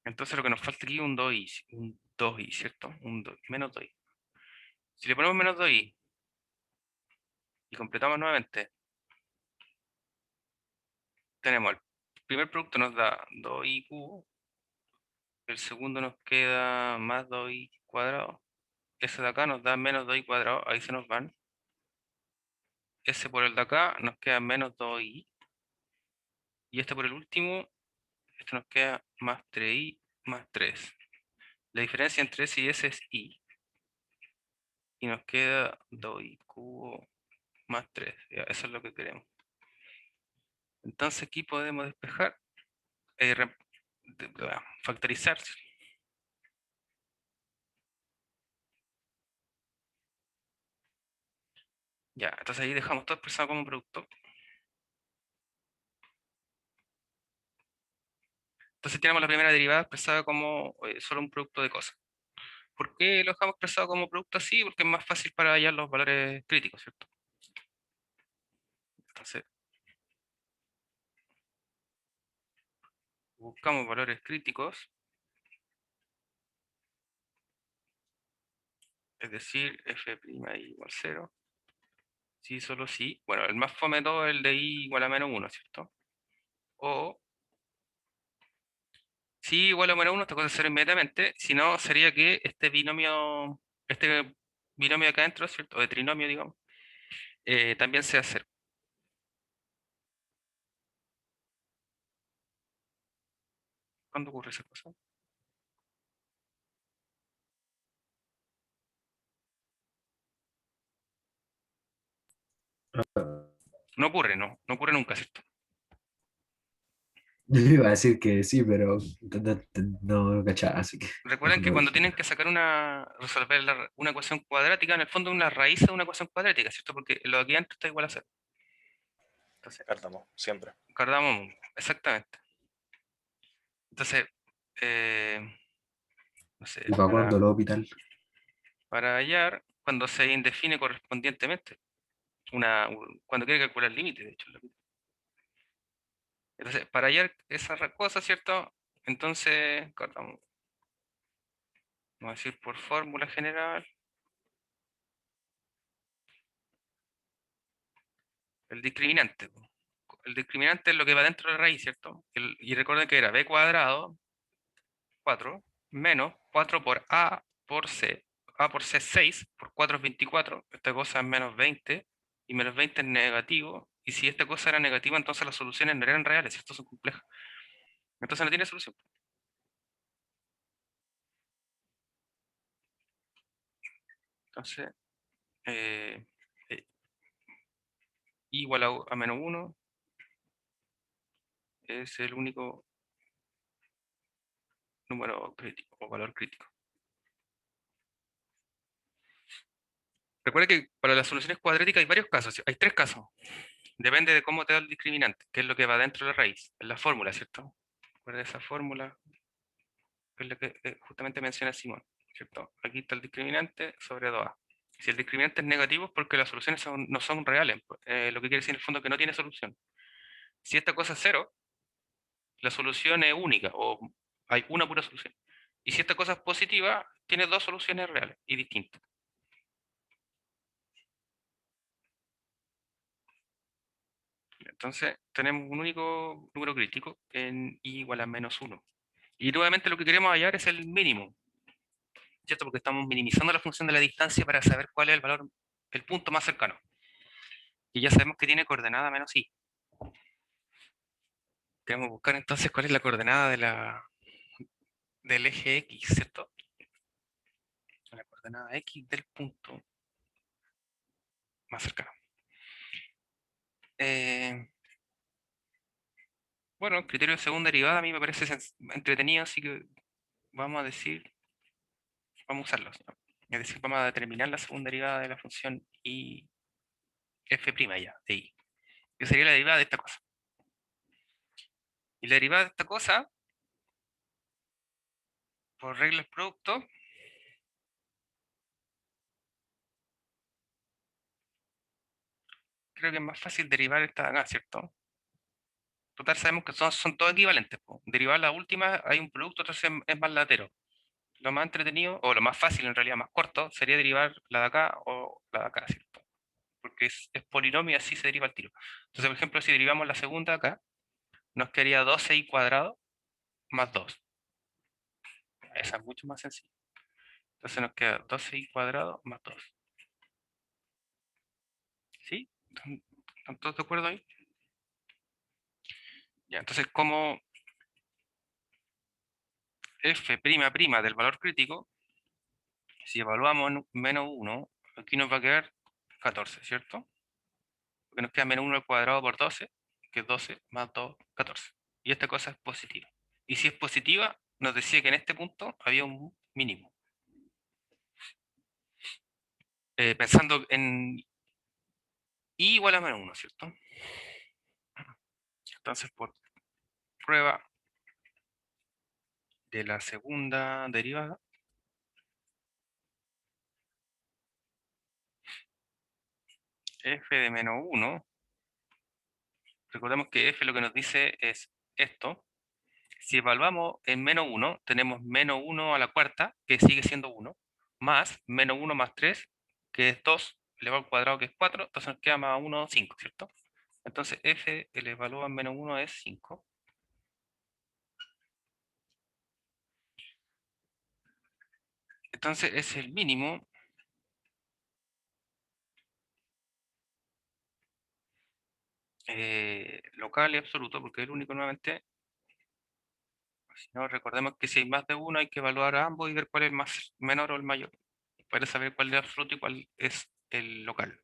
Entonces lo que nos falta aquí es un 2i, ¿cierto? Menos 2i. Si le ponemos menos 2i y completamos nuevamente, tenemos el primer producto nos da 2i cubo, el segundo nos queda más 2i cuadrado, ese de acá nos da menos 2i cuadrado, ahí se nos van. Ese por el de acá nos queda menos 2i, y este por el último, este nos queda más 3i más 3. La diferencia entre ese y ese es i, y nos queda 2i cubo más 3. Ya, eso es lo que queremos. Entonces aquí podemos despejar, factorizar. Ya, entonces ahí dejamos todo expresado como producto. Entonces tenemos la primera derivada expresada como solo un producto de cosas. ¿Por qué lo dejamos expresado como producto así? Porque es más fácil para hallar los valores críticos, ¿cierto? Entonces, buscamos valores críticos, es decir, f' igual 0. Sí, solo sí. Bueno, el más fome de todo es el de i igual a menos 1, ¿cierto? O si igual a menos 1, esta cosa es 0 inmediatamente. Si no, sería que este binomio de acá adentro, ¿cierto? O de trinomio, digamos, también sea 0. ¿Cuándo ocurre esa cosa? No ocurre, no ocurre nunca, ¿cierto? Yo iba a decir que sí, pero no cachaba, así que Recuerden mejor que no cuando dije tienen nada. que sacar resolver una ecuación cuadrática, en el fondo es una raíz de una ecuación cuadrática, ¿cierto? Porque lo de aquí antes está igual a 0. Entonces, Cártamo, siempre. cardamos, exactamente. Entonces, eh, no sé, ¿Y para cuándo el hospital? para hallar, cuando se indefine correspondientemente, cuando quiere calcular el límite, de hecho. Entonces, para hallar esa cosa, ¿cierto? Entonces, vamos a decir por fórmula general, el discriminante. El discriminante es lo que va dentro de la raíz, ¿cierto? Y recuerden que era b cuadrado, 4, menos 4 por a por c. A por c es 6, por 4 es 24, esta cosa es menos 20, y menos 20 es negativo, y si esta cosa era negativa, entonces las soluciones no eran reales, ¿cierto? Son complejas. Entonces no tiene solución. Entonces, eh, eh, igual a menos 1 es el único número crítico o valor crítico. Recuerda que para las soluciones cuadráticas hay varios casos, hay 3 casos. Depende de cómo te da el discriminante, que es lo que va dentro de la raíz, en la fórmula, ¿cierto? Recuerda esa fórmula, que es la que justamente menciona Simón, ¿cierto? Aquí está el discriminante sobre 2a. Si el discriminante es negativo es porque las soluciones no son reales, lo que quiere decir en el fondo que no tiene solución. Si esta cosa es 0, la solución es única o hay una pura solución. Y si esta cosa es positiva, tiene 2 soluciones reales y distintas. Entonces tenemos un único número crítico en i igual a menos 1. Y nuevamente lo que queremos hallar es el mínimo, ¿cierto? Porque estamos minimizando la función de la distancia para saber cuál es el valor, el punto más cercano. Y ya sabemos que tiene coordenada menos i. Queremos buscar entonces cuál es la coordenada del eje X, ¿cierto? La coordenada X del punto más cercano. Bueno, el criterio de segunda derivada a mí me parece entretenido, así que vamos a decir, vamos a usarlo. ¿Sí? Es decir, vamos a determinar la segunda derivada de la función y f' ya, de i, que sería la derivada de esta cosa. Y la derivada de esta cosa, por regla del producto, creo que es más fácil derivar esta de acá, ¿cierto? Total, sabemos que son todos equivalentes. Po. Derivar la última, hay un producto, entonces es más latero. Lo más entretenido, o lo más fácil en realidad, más corto, sería derivar la de acá o la de acá, ¿cierto? Porque es polinomio y así se deriva el tiro. Entonces, por ejemplo, si derivamos la segunda de acá, nos quedaría 12i cuadrado más 2. Esa es mucho más sencilla. Entonces nos queda 12i cuadrado más 2. ¿Sí? ¿Están todos de acuerdo ahí? Ya, entonces como f' del valor crítico, si evaluamos menos 1, aquí nos va a quedar 14, ¿cierto? Porque nos queda menos 1 al cuadrado por 12, que es 12 más 2, 14. Y esta cosa es positiva. Y si es positiva, nos decía que en este punto había un mínimo. Pensando en i igual a menos 1, ¿cierto? Entonces, por prueba de la segunda derivada, f de menos 1, recordemos que f lo que nos dice es esto. Si evaluamos en menos 1, tenemos menos 1 a la cuarta, que sigue siendo 1, más menos 1 más 3, que es 2, elevado al cuadrado, que es 4, entonces nos queda más 1, 5, ¿cierto? Entonces f elevado a menos 1 es 5. Entonces es el mínimo local y absoluto, porque es el único nuevamente. Si no, recordemos que si hay más de uno hay que evaluar a ambos y ver cuál es el más menor o el mayor, para saber cuál es el absoluto y cuál es el local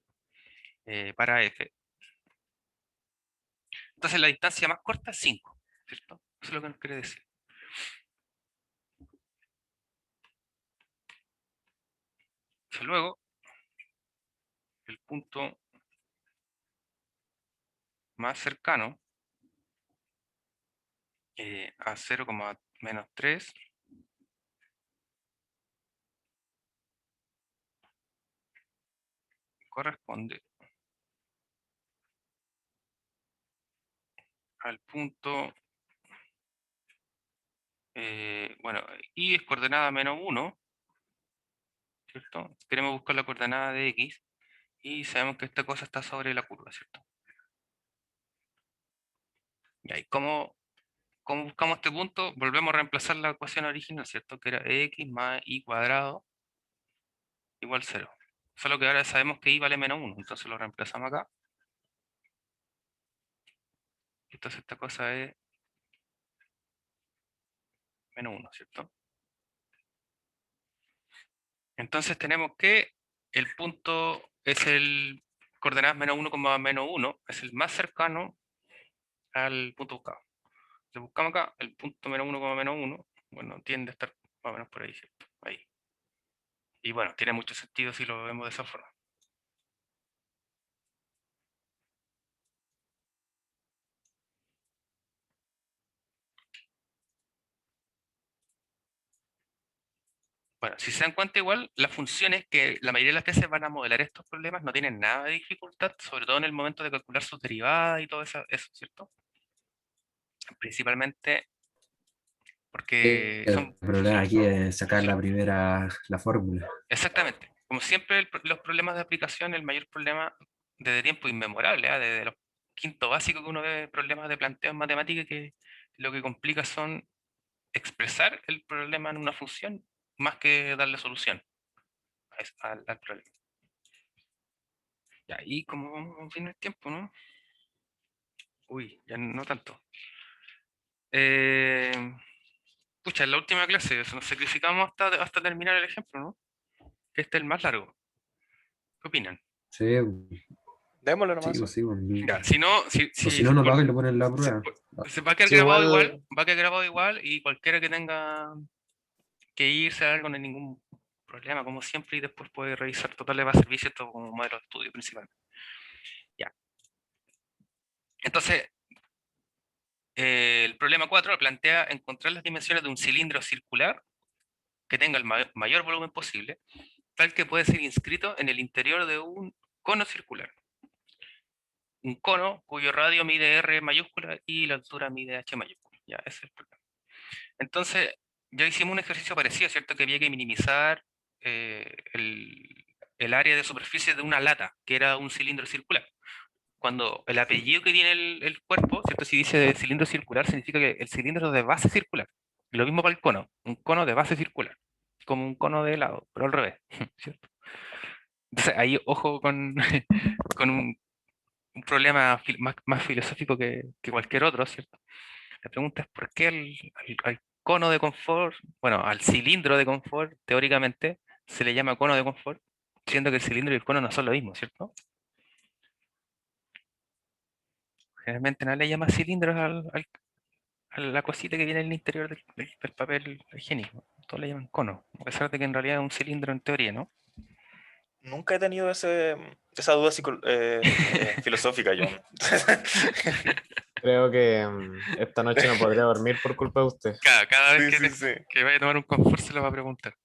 para f. Entonces la distancia más corta es 5, ¿cierto? Eso es lo que nos quiere decir. Entonces, luego, el punto más cercano a 0, menos 3 corresponde al punto, bueno, y es coordenada menos 1, ¿cierto? Queremos buscar la coordenada de x y sabemos que esta cosa está sobre la curva, ¿cierto? Y ¿cómo buscamos este punto? Volvemos a reemplazar la ecuación original, ¿cierto? Que era x más y cuadrado igual 0. Solo que ahora sabemos que y vale menos 1, entonces lo reemplazamos acá. Entonces esta cosa es menos 1, ¿cierto? Entonces tenemos que el punto es el coordenadas menos 1, menos 1, es el más cercano al punto buscado. Entonces buscamos acá el punto menos 1, menos 1, bueno, tiende a estar más o menos por ahí, ¿cierto? Ahí. Y bueno, tiene mucho sentido si lo vemos de esa forma. Bueno, si se dan cuenta igual, las funciones que la mayoría de las veces van a modelar estos problemas no tienen nada de dificultad, sobre todo en el momento de calcular sus derivadas y todo eso, ¿cierto? Principalmente porque El son problema aquí es sacar la fórmula. exactamente, como siempre los problemas de aplicación, el mayor problema desde tiempo inmemorable, desde los quinto básico que uno ve problemas de planteo en matemática, que lo que complica son expresar el problema en una función más que darle solución al problema. Ya, y como vamos a fin el tiempo, ¿no? Uy, ya no tanto. Eh, pucha, en la última clase nos sacrificamos hasta terminar el ejemplo, ¿no? Que este es el más largo. ¿Qué opinan? Sí, Démosle sí, nomás. pues sí, pues, Ya, si no, o si no, no toca y lo ponen en la prueba. Ah, se va a quedar Sí, grabado igual, igual, va a quedar grabado igual y cualquiera que tenga que irse a algo no hay ningún problema, como siempre, y después puede revisar. Total, le va a servir esto como modelo de estudio principal. Ya. Entonces, el problema 4 plantea encontrar las dimensiones de un cilindro circular que tenga el mayor volumen posible, tal que puede ser inscrito en el interior de un cono circular. Un cono cuyo radio mide R mayúscula y la altura mide H mayúscula. Ya, ese es el problema. Entonces, ya hicimos un ejercicio parecido, ¿cierto? Que había que minimizar el área de superficie de una lata, que era un cilindro circular. Cuando el apellido que tiene el cuerpo, ¿cierto? Si dice de cilindro circular, significa que el cilindro es de base circular. Y lo mismo para el cono, un cono de base circular, como un cono de helado, pero al revés, ¿cierto? Entonces ahí ojo con, con un problema más filosófico que cualquier otro, ¿cierto? La pregunta es por qué al cono de confort, bueno, al cilindro de confort, teóricamente, se le llama cono de confort, siendo que el cilindro y el cono no son lo mismo, ¿cierto? Generalmente nadie le llama cilindros a la cosita que viene en el interior del papel higiénico. Todos le llaman cono, a pesar de que en realidad es un cilindro en teoría, ¿no? Nunca he tenido esa duda filosófica, John. creo que esta noche no podría dormir por culpa de usted. Cada vez Sí, sí, sí. que vaya a tomar un confort se lo va a preguntar.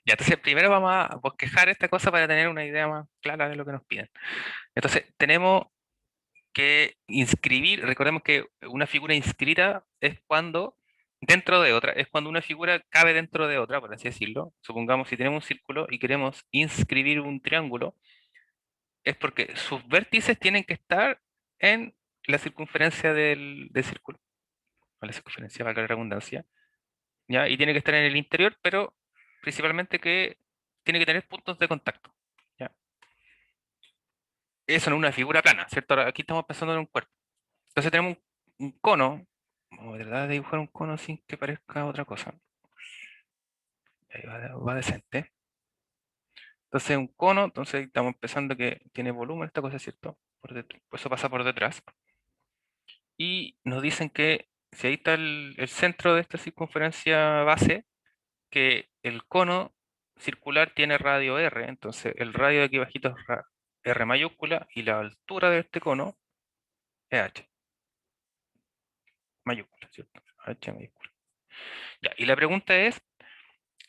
Ya, entonces primero vamos a bosquejar esta cosa para tener una idea más clara de lo que nos piden. Entonces, tenemos que inscribir, recordemos que una figura inscrita es cuando dentro de otra, es cuando una figura cabe dentro de otra, por así decirlo. Supongamos si tenemos un círculo y queremos inscribir un triángulo, es porque sus vértices tienen que estar en la circunferencia del círculo, o la circunferencia, valga la redundancia, ¿ya? Y tiene que estar en el interior, pero principalmente que tiene que tener puntos de contacto, ¿ya? Eso no es una figura plana, ¿cierto? Ahora, aquí estamos pensando en un cuerpo. Entonces tenemos un cono, vamos a tratar de dibujar un cono sin que parezca otra cosa. Ahí va decente. Entonces un cono, entonces estamos empezando que tiene volumen esta cosa, ¿cierto? Pues eso pasa por detrás. Y nos dicen que si ahí está el centro de esta circunferencia base, que el cono circular tiene radio R, entonces el radio de aquí bajito es R mayúscula y la altura de este cono es H mayúscula, ¿cierto? H mayúscula. Ya, y la pregunta es,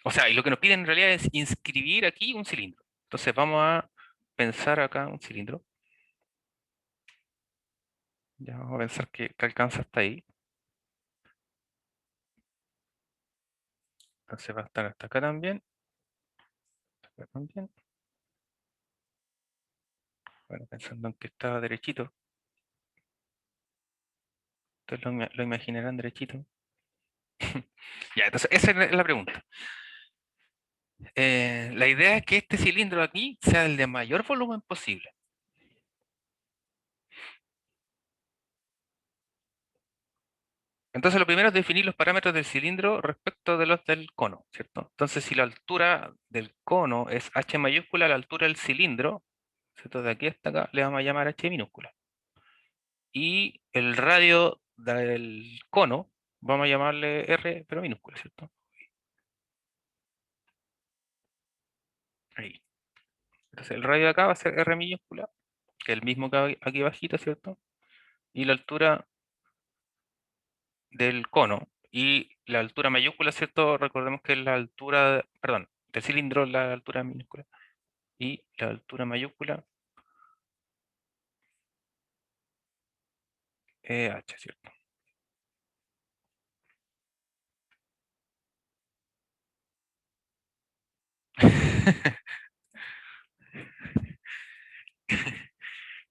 o sea, y lo que nos piden en realidad es inscribir aquí un cilindro. Entonces vamos a pensar acá un cilindro. Ya vamos a pensar que alcanza hasta ahí. Entonces va a estar hasta acá también. Hasta acá también. Bueno, pensando en que está derechito. Ustedes lo imaginarán derechito. Ya, entonces esa es la pregunta. La idea es que este cilindro aquí sea el de mayor volumen posible. Entonces lo primero es definir los parámetros del cilindro respecto de los del cono, ¿cierto? Entonces si la altura del cono es h mayúscula, la altura del cilindro, ¿cierto? De aquí hasta acá le vamos a llamar h minúscula. Y el radio del cono, vamos a llamarle r, pero minúscula, ¿cierto? Ahí. Entonces el radio de acá va a ser r minúscula, que es el mismo que aquí bajito, ¿cierto? Y la altura del cono y la altura mayúscula, ¿cierto? Recordemos que es la altura, perdón, del cilindro, la altura minúscula. Y la altura mayúscula es h, ¿cierto?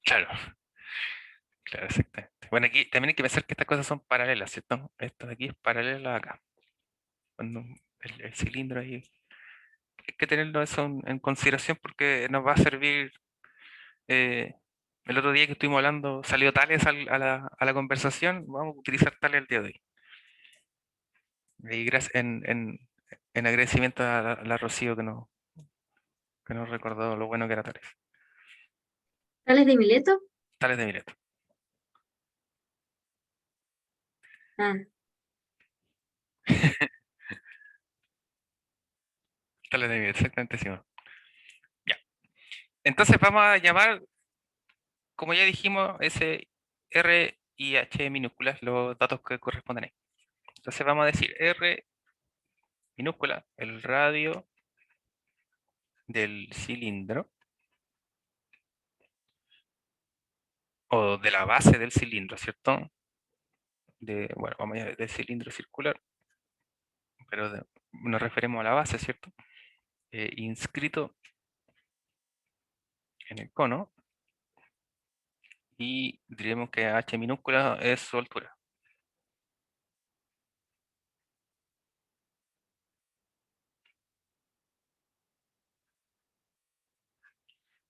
Claro, claro, exactamente. Bueno, aquí también hay que pensar que estas cosas son paralelas, ¿cierto? Esto de aquí es paralelo a acá. Cuando el cilindro ahí. hay que tenerlo eso en consideración porque nos va a servir. eh, el otro día que estuvimos hablando, salió Tales a la conversación, vamos a utilizar Tales el día de hoy. Y gracias en agradecimiento a la Rocío que nos recordó lo bueno que era Tales. ¿Tales de Mileto? Tales de Mileto. Ah, Tales de Mileto, exactamente, Simón. Ya. Entonces vamos a llamar, como ya dijimos, ese R y H minúsculas, los datos que corresponden ahí. Entonces vamos a decir R minúscula, el radio del cilindro, o de la base del cilindro, ¿cierto? Bueno, vamos a ver, del cilindro circular, pero nos referimos a la base, ¿cierto? Inscrito en el cono, y diremos que H minúscula es su altura.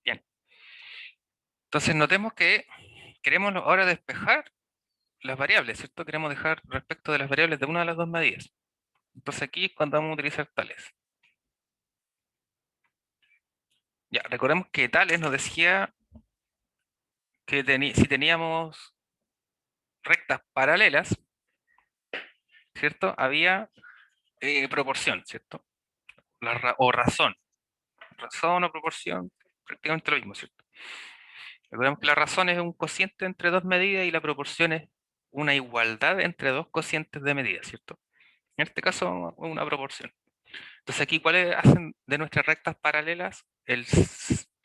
Bien. Entonces notemos que queremos ahora despejar las variables, ¿cierto? Queremos dejar respecto de las variables de una de las dos medidas. Entonces aquí es cuando vamos a utilizar tales. Ya, recordemos que tales nos decía que si teníamos rectas paralelas, ¿cierto? Había proporción, ¿cierto? O razón. Razón o proporción, prácticamente lo mismo, ¿cierto? Recordemos que la razón es un cociente entre dos medidas y la proporción es una igualdad entre dos cocientes de medida, ¿cierto? En este caso, una proporción. Entonces aquí, ¿cuáles hacen de nuestras rectas paralelas?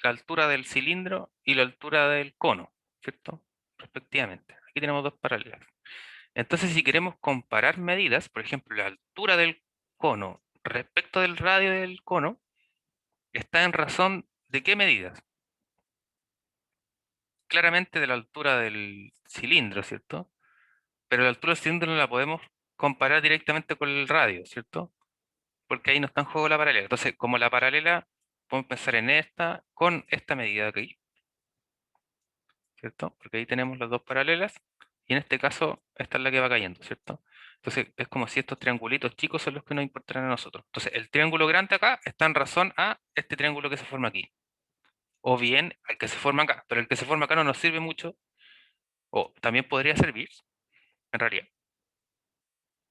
La altura del cilindro y la altura del cono, ¿cierto? Respectivamente. Aquí tenemos dos paralelas. Entonces, si queremos comparar medidas, por ejemplo, la altura del cono respecto del radio del cono, está en razón de qué medidas. Claramente de la altura del cilindro, ¿cierto? Pero la altura del cilindro no la podemos comparar directamente con el radio, ¿cierto? Porque ahí no está en juego la paralela. Entonces, como la paralela, podemos pensar en esta con esta medida de aquí, ¿cierto? Porque ahí tenemos las dos paralelas y en este caso esta es la que va cayendo, ¿cierto? Entonces, es como si estos triangulitos chicos son los que nos importan a nosotros. Entonces, el triángulo grande acá está en razón a este triángulo que se forma aquí. O bien al que se forma acá, pero el que se forma acá no nos sirve mucho, o también podría servir, en realidad.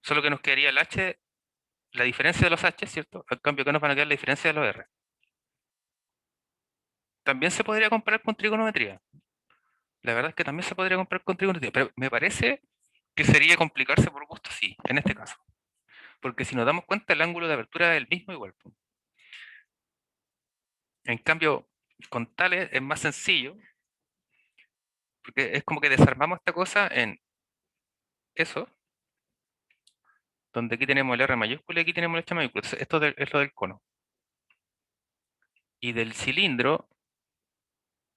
Solo que nos quedaría el H, la diferencia de los H, ¿cierto? Al cambio que nos van a quedar la diferencia de los R. También se podría comparar con trigonometría. La verdad es que también se podría comparar con trigonometría, pero me parece que sería complicarse por gusto, sí, en este caso. Porque si nos damos cuenta, el ángulo de apertura es el mismo igual, po. En cambio, con tales es más sencillo, porque es como que desarmamos esta cosa en eso, donde aquí tenemos el R mayúscula y aquí tenemos el H mayúscula. Entonces, esto es lo del cono. Y del cilindro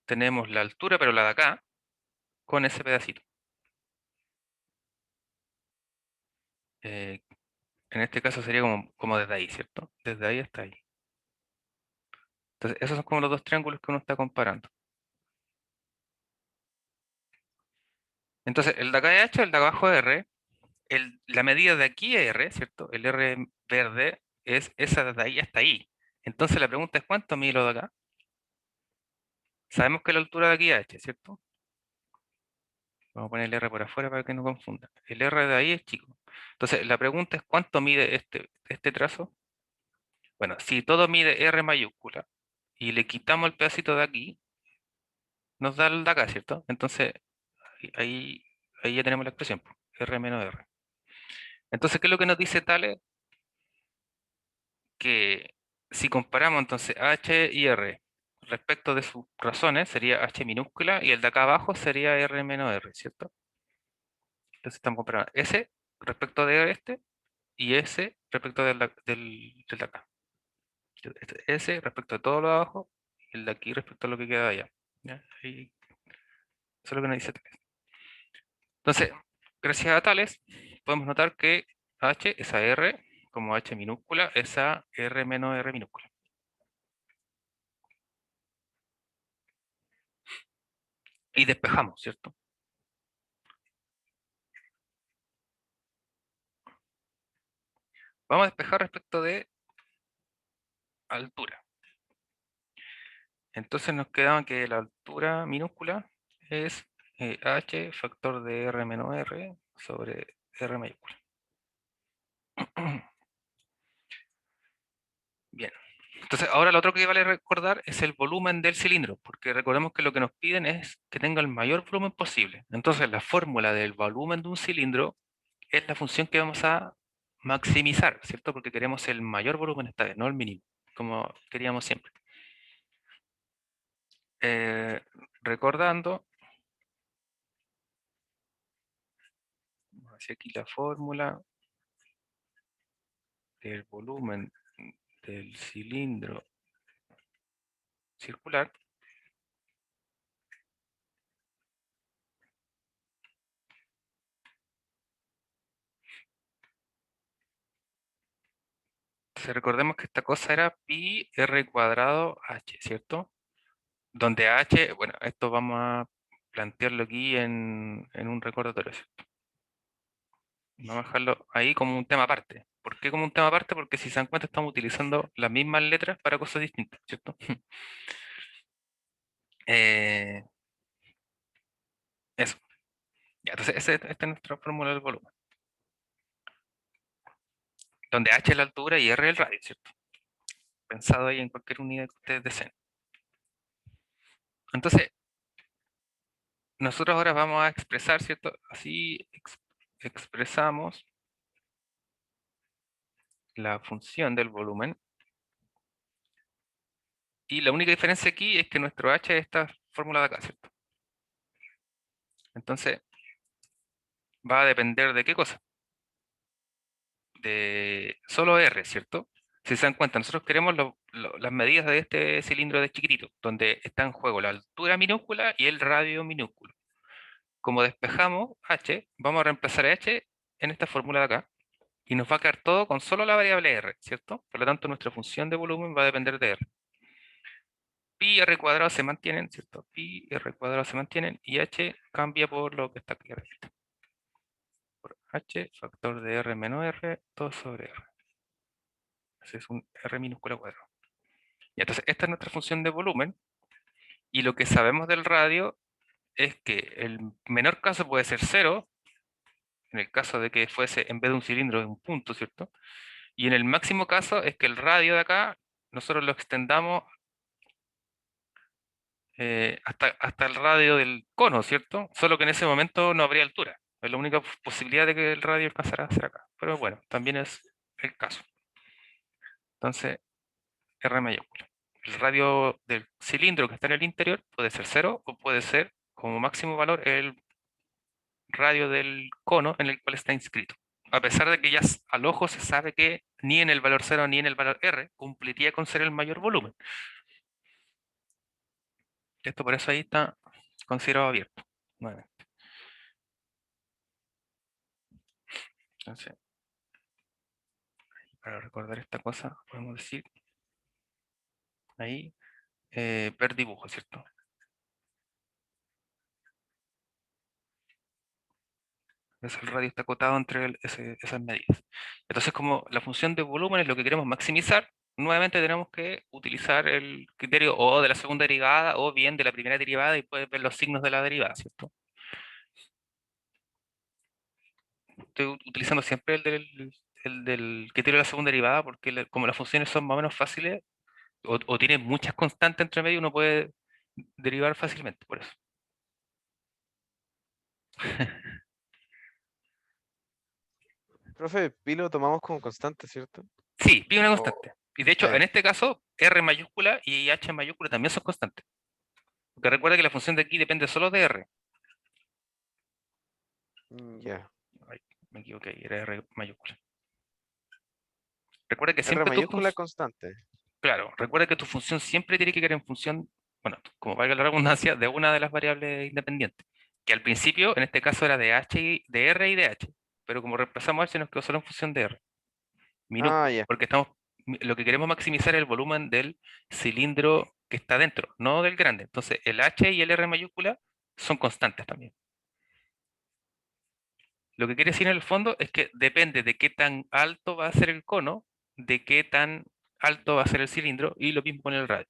tenemos la altura, pero la de acá, con ese pedacito. Eh, en este caso sería como desde ahí, ¿cierto? Desde ahí hasta ahí. Entonces, esos son como los dos triángulos que uno está comparando. Entonces, el de acá es H, el de abajo es R. La medida de aquí es R, ¿cierto? El R verde es esa desde ahí hasta ahí. Entonces, la pregunta es: ¿cuánto mide lo de acá? Sabemos que la altura de aquí es H, ¿cierto? Vamos a poner el R por afuera para que no confunda. El R de ahí es chico. Entonces, la pregunta es: ¿cuánto mide este trazo? Bueno, si todo mide R mayúscula y le quitamos el pedacito de aquí, nos da el de acá, ¿cierto? Entonces, ahí, ahí ya tenemos la expresión, po, R menos R. Entonces, ¿qué es lo que nos dice Tales? Que si comparamos entonces H y R respecto de sus razones, sería H minúscula y el de acá abajo sería R menos R, ¿cierto? Entonces estamos comparando S respecto de este y S respecto del de acá. S respecto de todo lo de abajo y el de aquí respecto a lo que queda de allá. ¿Ya? Eso es lo que nos dice Tales. Entonces, gracias a Tales, podemos notar que H es a R, como H minúscula es a R menos R minúscula. y despejamos, ¿cierto? Vamos a despejar respecto de altura. Entonces nos quedaba que la altura minúscula es h factor de r menos r sobre r mayúscula. Bien. Entonces ahora lo otro que vale recordar es el volumen del cilindro, porque recordemos que lo que nos piden es que tenga el mayor volumen posible. Entonces la fórmula del volumen de un cilindro es la función que vamos a maximizar, ¿cierto? Porque queremos el mayor volumen esta vez, no el mínimo, como queríamos siempre. Recordando, hacia aquí la fórmula del volumen del cilindro circular entonces recordemos que esta cosa era pi r cuadrado h, ¿cierto? Donde h, bueno, esto vamos a plantearlo aquí en un recordatorio, ¿cierto? Vamos a dejarlo ahí como un tema aparte. ¿Por qué como un tema aparte? Porque si se dan cuenta estamos utilizando las mismas letras para cosas distintas, ¿cierto? Eso. Ya, entonces esta es nuestra fórmula del volumen. Donde h es la altura y r es el radio, ¿cierto? Pensado ahí en cualquier unidad que ustedes deseen. Entonces, nosotros ahora vamos a expresar, ¿cierto? Así expresamos la función del volumen. Y la única diferencia aquí es que nuestro h es esta fórmula de acá, ¿cierto? Entonces, va a depender de qué cosa. De solo r, ¿cierto? Si se dan cuenta, nosotros queremos las medidas de este cilindro de chiquitito, donde está en juego la altura minúscula y el radio minúsculo. Como despejamos h, vamos a reemplazar h en esta fórmula de acá, y nos va a quedar todo con solo la variable r, ¿cierto? Por lo tanto, nuestra función de volumen va a depender de r. Pi r cuadrado se mantienen, ¿cierto? Pi r cuadrado se mantienen, y h cambia por lo que está aquí arriba. Por h, factor de r menos r, todo sobre r. Ese es un r minúscula cuadrado. Y entonces, esta es nuestra función de volumen, y lo que sabemos del radio es que el menor caso puede ser 0, en el caso de que fuese, en vez de un cilindro, un punto, ¿cierto? Y en el máximo caso es que el radio de acá, nosotros lo extendamos hasta el radio del cono, ¿cierto? Solo que en ese momento no habría altura. Es la única posibilidad de que el radio alcanzara a ser acá. Pero bueno, también es el caso. Entonces, R mayúscula. El radio del cilindro que está en el interior puede ser 0 o puede ser, como máximo valor, el radio del cono en el cual está inscrito. A pesar de que ya al ojo se sabe que ni en el valor 0 ni en el valor R cumpliría con ser el mayor volumen. Esto por eso ahí está considerado abierto. Nuevamente. Entonces, para recordar esta cosa, podemos decir ahí, ver dibujo, ¿cierto? Entonces el radio está acotado entre esas medidas. Entonces, como la función de volumen es lo que queremos maximizar, nuevamente tenemos que utilizar el criterio o de la segunda derivada o bien de la primera derivada y puedes ver los signos de la derivada, ¿cierto? Estoy utilizando siempre el del criterio de la segunda derivada porque como las funciones son más o menos fáciles o tienen muchas constantes entre medio, uno puede derivar fácilmente por eso. Profe, pi lo tomamos como constante, ¿cierto? Sí, pi es una O- constante. Y de hecho, Ah, en ya. este caso, R mayúscula y H mayúscula también son constantes. Porque recuerda que la función de aquí depende solo de R. Ya. Ay, me equivoqué, era R mayúscula. Recuerda que R siempre mayúscula constante. claro, recuerda que tu función siempre tiene que quedar en función, bueno, como valga la redundancia, de una de las variables independientes. Que al principio, en este caso, era de H, de R y de H. Pero como reemplazamos H, nos quedó solo en función de R. Ah, Minúscula. ya. Porque lo que queremos maximizar es el volumen del cilindro que está dentro, no del grande. Entonces, el H y el R mayúscula son constantes también. Lo que quiere decir en el fondo es que depende de qué tan alto va a ser el cono, de qué tan alto va a ser el cilindro, y lo mismo con el radio.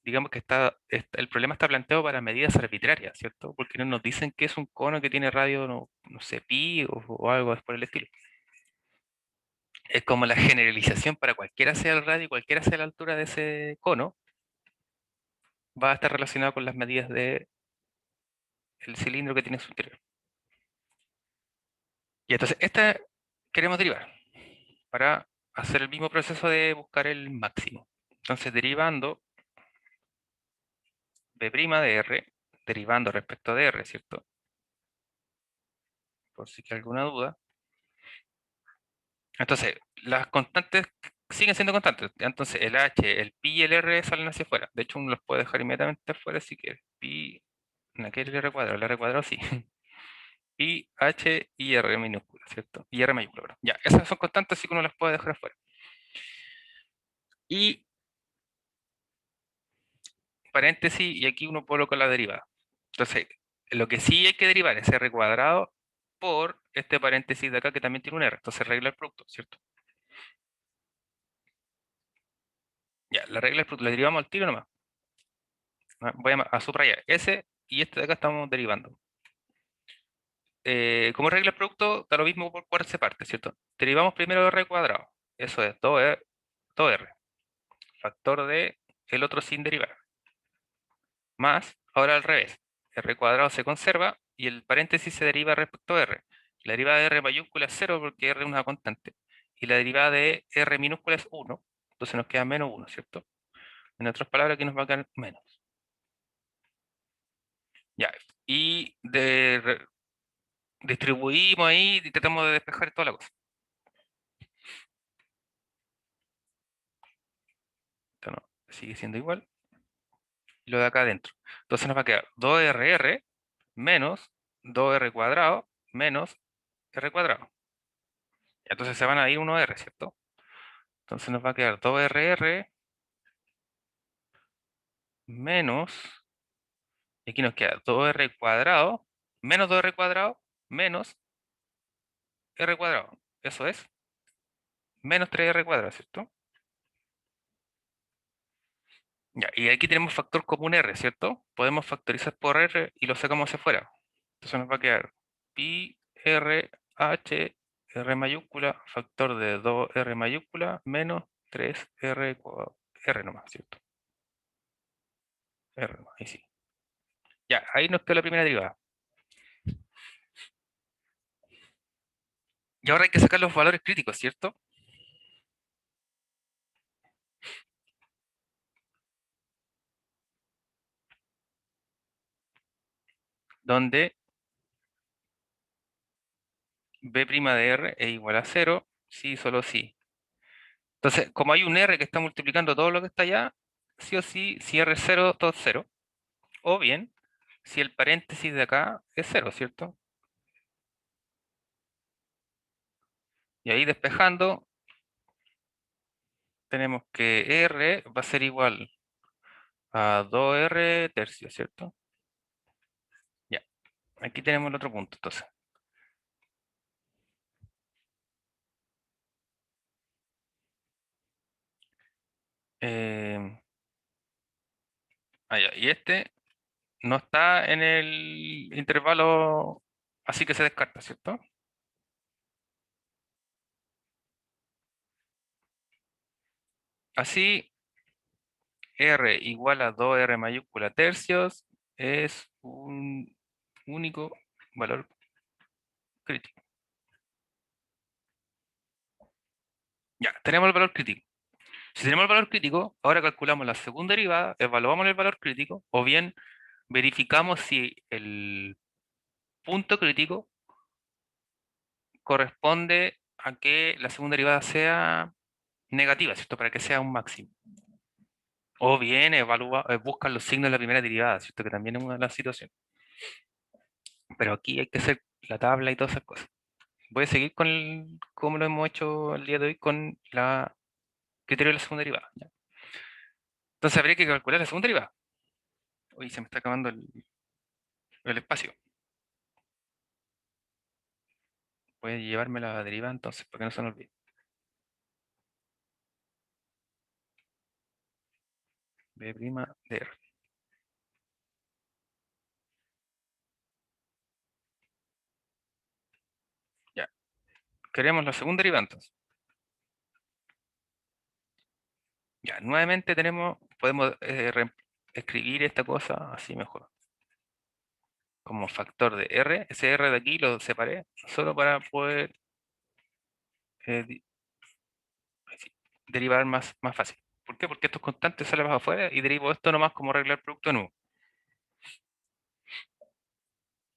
Digamos que el problema está planteado para medidas arbitrarias, ¿cierto? Porque no nos dicen que es un cono que tiene radio, no sé, pi o algo por el estilo. Es como la generalización para cualquiera sea el radio y cualquiera sea la altura de ese cono, va a estar relacionado con las medidas del cilindro que tiene en su interior. Y entonces, esta queremos derivar para hacer el mismo proceso de buscar el máximo. Entonces, derivando b' de r, derivando respecto de r, ¿cierto? Por si hay alguna duda. Entonces, las constantes siguen siendo constantes. Entonces, el h, el pi y el r salen hacia afuera. De hecho, uno los puede dejar inmediatamente afuera si quiere. Pi, aquí el r cuadrado, el r cuadrado sí. Pi, h y r minúscula, ¿cierto? Y r mayúscula, perdón. Ya, esas son constantes, así que uno las puede dejar afuera. Y paréntesis, y aquí uno coloca la derivada. Entonces, lo que sí hay que derivar es r cuadrado por este paréntesis de acá que también tiene un r. Entonces, regla el producto, ¿cierto? Ya, la regla del producto, la derivamos al tiro nomás. Voy a subrayar S y este de acá estamos derivando. Como regla del producto, da lo mismo por cuál se parte, ¿cierto? Derivamos primero r cuadrado. Eso es 2r. Factor de el otro sin derivar. Más, ahora al revés. R cuadrado se conserva y el paréntesis se deriva respecto a R. La derivada de R mayúscula es 0 porque R es una constante. Y la derivada de R minúscula es 1. Entonces nos queda menos 1, ¿cierto? En otras palabras, aquí nos va a quedar menos. Ya. Y distribuimos ahí y tratamos de despejar toda la cosa. Esto no, sigue siendo igual. Y lo de acá adentro. Entonces nos va a quedar 2rr menos 2r cuadrado menos r cuadrado. Entonces se van a ir 1r, ¿cierto? Entonces nos va a quedar 2rr menos, y aquí nos queda 2r cuadrado menos 2r cuadrado menos r cuadrado. Eso es menos 3r cuadrado, ¿cierto? Ya, y aquí tenemos factor común r, ¿cierto? Podemos factorizar por r y lo sacamos hacia afuera. Entonces nos va a quedar pi r h r mayúscula factor de 2r mayúscula menos 3r r nomás, ¿cierto? R nomás, ahí sí. Ya, ahí nos quedó la primera derivada. Y ahora hay que sacar los valores críticos, ¿cierto? Donde b' de r es igual a 0, sí, solo sí. Entonces, como hay un r que está multiplicando todo lo que está allá, sí o sí, si r es 0, todo es 0. O bien, si el paréntesis de acá es 0, ¿cierto? Y ahí despejando, tenemos que r va a ser igual a 2r tercio, ¿cierto? Ya, aquí tenemos el otro punto, entonces. Ya, y este no está en el intervalo, así que se descarta, ¿cierto? Así, r igual a 2r mayúscula tercios es un único valor crítico. Ya, tenemos el valor crítico. Si tenemos el valor crítico, ahora calculamos la segunda derivada, evaluamos el valor crítico, o bien verificamos si el punto crítico corresponde a que la segunda derivada sea negativa, ¿cierto? Para que sea un máximo. O bien buscan los signos de la primera derivada, ¿cierto? Que también es una de las situaciones. Pero aquí hay que hacer la tabla y todas esas cosas. Voy a seguir como lo hemos hecho el día de hoy con la criterio de la segunda derivada. ¿Ya? Entonces habría que calcular la segunda derivada. Uy, se me está acabando el espacio. Voy a llevarme la deriva entonces, para que no se me olvide. B' de R. Ya. Queremos la segunda deriva entonces. Ya, nuevamente podemos escribir esta cosa así mejor. Como factor de R. Ese R de aquí lo separé solo para poder eh, di- así, derivar más fácil. ¿Por qué? Porque estos constantes salen para afuera y derivo esto nomás como regla del producto nuevo.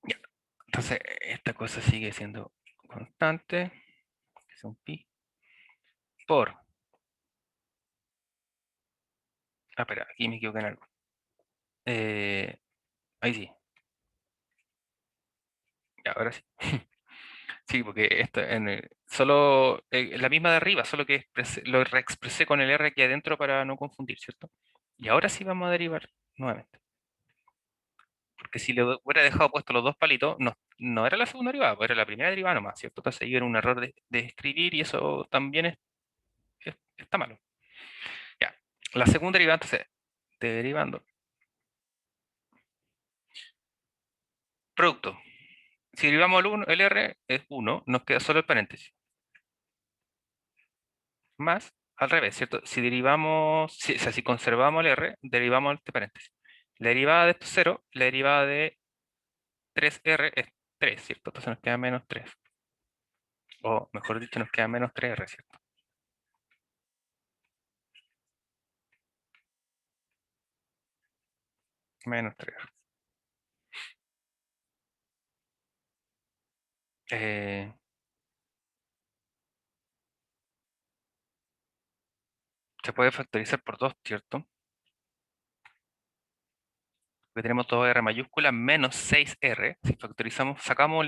Ya. Entonces, esta cosa sigue siendo constante, que es un pi, por. Ah, espera, aquí me equivoqué en algo. Ahí sí. Ya, ahora sí. Sí, porque esto solo la misma de arriba, solo que lo reexpresé con el R aquí adentro para no confundir, ¿cierto? Y ahora sí vamos a derivar nuevamente. Porque si le hubiera dejado puesto los dos palitos, no era la segunda derivada, pues era la primera derivada nomás, ¿cierto? Entonces ahí era un error de escribir y eso también está malo. Ya, la segunda derivada, entonces, derivando. Producto. Si derivamos el R es 1, nos queda solo el paréntesis. Más, al revés, ¿cierto? Si derivamos, o sea, si conservamos el R, derivamos este paréntesis. La derivada de esto es 0, la derivada de 3R es 3, ¿cierto? Entonces nos queda menos 3. O mejor dicho, nos queda menos 3R, ¿cierto? Menos 3R. Se puede factorizar por 2, ¿cierto? Porque tenemos 2R mayúscula menos 6R. Si factorizamos, sacamos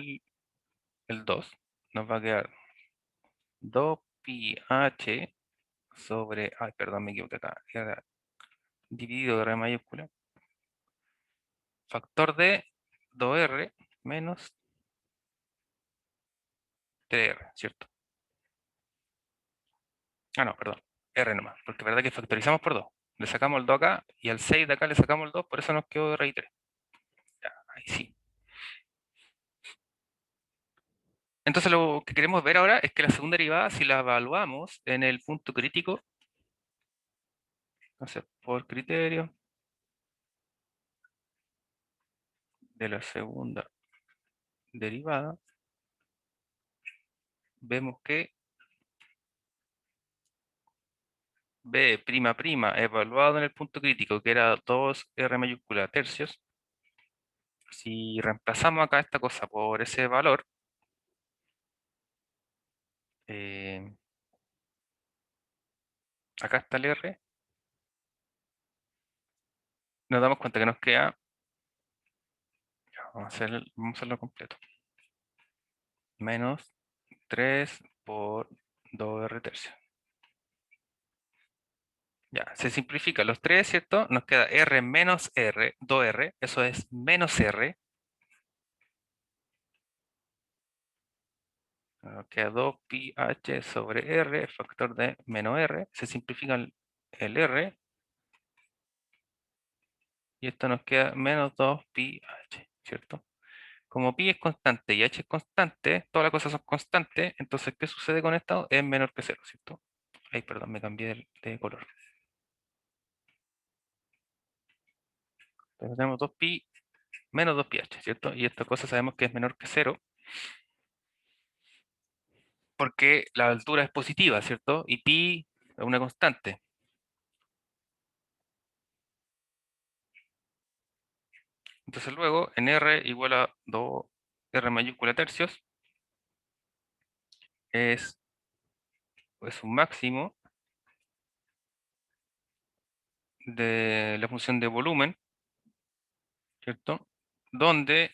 el 2, nos va a quedar 2pi h sobre, ay, perdón, me equivoqué acá, era dividido R mayúscula, factor de 2R menos 3R, ¿cierto? Ah, no, perdón, R nomás, porque es verdad que factorizamos por 2. Le sacamos el 2 acá y al 6 de acá le sacamos el 2, por eso nos quedó R y 3. Ya, ahí sí. Entonces lo que queremos ver ahora es que la segunda derivada, si la evaluamos en el punto crítico, entonces por criterio de la segunda derivada, vemos que B'' evaluado en el punto crítico, que era 2R mayúscula tercios, si reemplazamos acá esta cosa por ese valor, eh, acá está el R, nos damos cuenta que nos queda, ya, vamos a hacerlo completo, menos 3 por 2R tercios. Ya, se simplifica los 3, ¿cierto? Nos queda R menos R, 2R, eso es menos R. Nos queda 2pi h sobre R, factor de menos R. Se simplifica el R. Y esto nos queda menos 2pi h, ¿cierto? Como pi es constante y h es constante, todas las cosas son constantes, entonces, ¿qué sucede con esto? Es menor que 0, ¿cierto? Ay, perdón, me cambié de color. Entonces tenemos 2pi menos 2pi h, ¿cierto? Y esta cosa sabemos que es menor que 0, porque la altura es positiva, ¿cierto? Y pi es una constante. Entonces luego, en R igual a 2R mayúscula tercios, es pues un máximo de la función de volumen, ¿cierto? Donde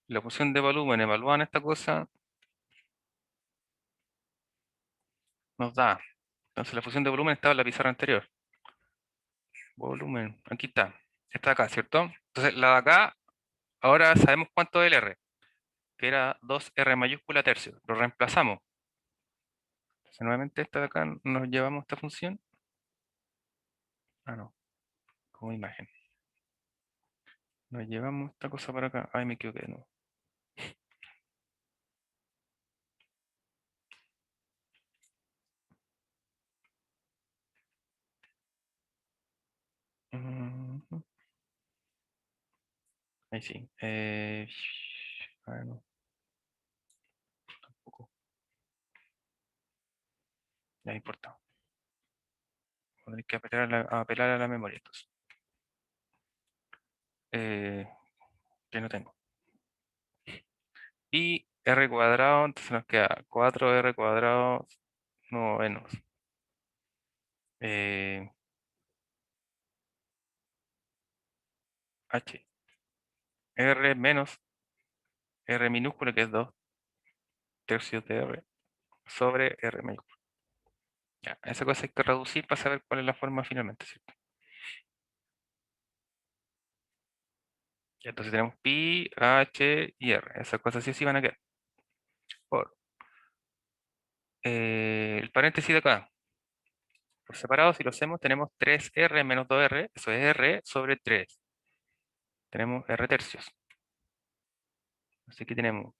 la función de volumen evaluada en esta cosa nos da. Entonces la función de volumen estaba en la pizarra anterior. Volumen, aquí está. Esta de acá, ¿cierto? Entonces, la de acá, ahora sabemos cuánto es el R, que era 2R mayúscula tercio. Lo reemplazamos. Entonces, nuevamente esta de acá nos llevamos esta función. Ah, no, como imagen. Nos llevamos esta cosa para acá. Ay, me equivoqué de nuevo. Ujú. Ahí sí. A ver, no, tampoco. Ya importa. Tendré que apelar a la memoria entonces. Que no tengo. Y R cuadrado, entonces nos queda 4R cuadrado novenos. Eh, H. R menos R minúscula, que es 2 tercios de R, sobre R mayúscula. Ya, esa cosa hay que reducir para saber cuál es la forma finalmente, ¿cierto? Ya, entonces tenemos pi, h y r. Esas cosas sí van a quedar. Por el paréntesis de acá. Por separado, si lo hacemos, tenemos 3R menos 2R. Eso es R sobre 3. Tenemos R tercios. Así que tenemos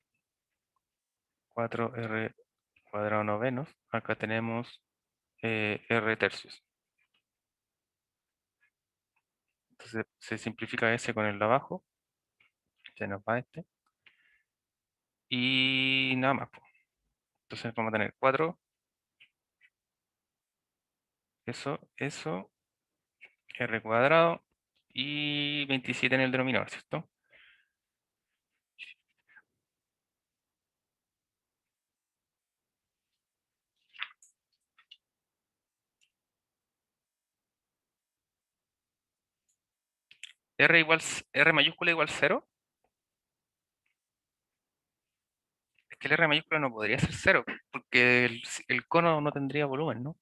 4R cuadrado novenos. Acá tenemos R tercios. Entonces se simplifica ese con el de abajo. Se nos va este. Y nada más, po. Entonces vamos a tener 4. Eso, R cuadrado. Y 27 en el denominador, ¿cierto? R mayúscula igual 0. Es que el R mayúscula no podría ser 0, porque el cono no tendría volumen, ¿no?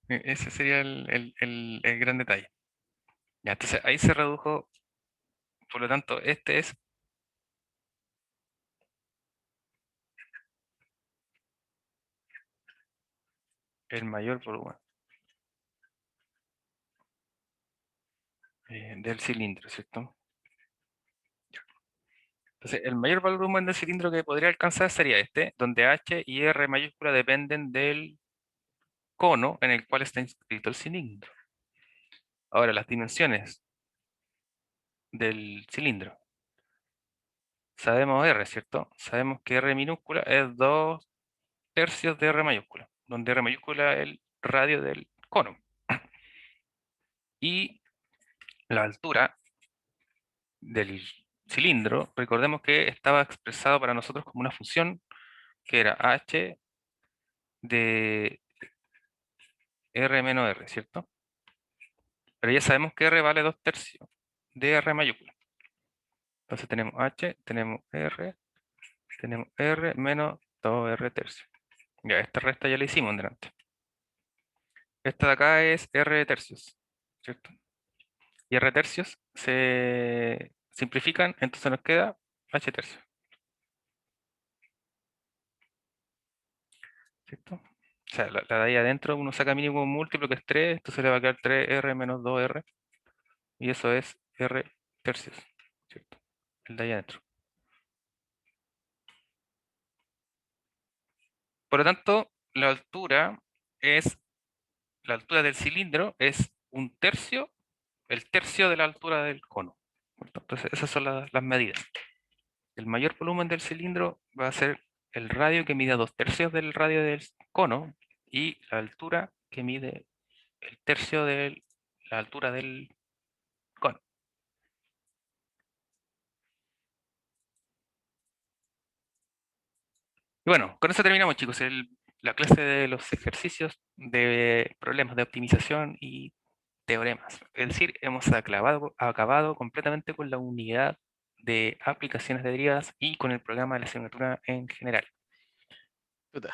Ese sería el gran detalle. Ya, entonces ahí se redujo, por lo tanto, este es el mayor volumen del cilindro, ¿cierto? Entonces, el mayor volumen del cilindro que podría alcanzar sería este, donde H y R mayúscula dependen del cono en el cual está inscrito el cilindro. Ahora, las dimensiones del cilindro. Sabemos R, ¿cierto? Sabemos que R minúscula es 2 tercios de R mayúscula, donde R mayúscula es el radio del cono. Y la altura del cilindro, recordemos que estaba expresado para nosotros como una función que era h de r menos r, ¿cierto? Pero ya sabemos que r vale 2 tercios de r mayúscula. Entonces tenemos h, tenemos r menos 2r tercios. Ya, esta resta ya la hicimos delante. Esta de acá es r tercios, ¿cierto? Y r tercios se simplifican, entonces nos queda h tercios, ¿cierto? O sea, la de ahí adentro uno saca mínimo un múltiplo que es 3, entonces le va a quedar 3R menos 2R, y eso es R tercios, ¿cierto? El de ahí adentro. Por lo tanto, la altura del cilindro es un tercio, el tercio de la altura del cono, ¿cierto? Entonces, esas son las medidas. El mayor volumen del cilindro va a ser el radio que mide 2 tercios del radio del cono, y la altura que mide el tercio de la altura del cono. Y bueno, con eso terminamos, chicos, la clase de los ejercicios de problemas de optimización y teoremas. Es decir, hemos acabado completamente con la unidad de aplicaciones de derivadas y con el programa de la asignatura en general. Puta.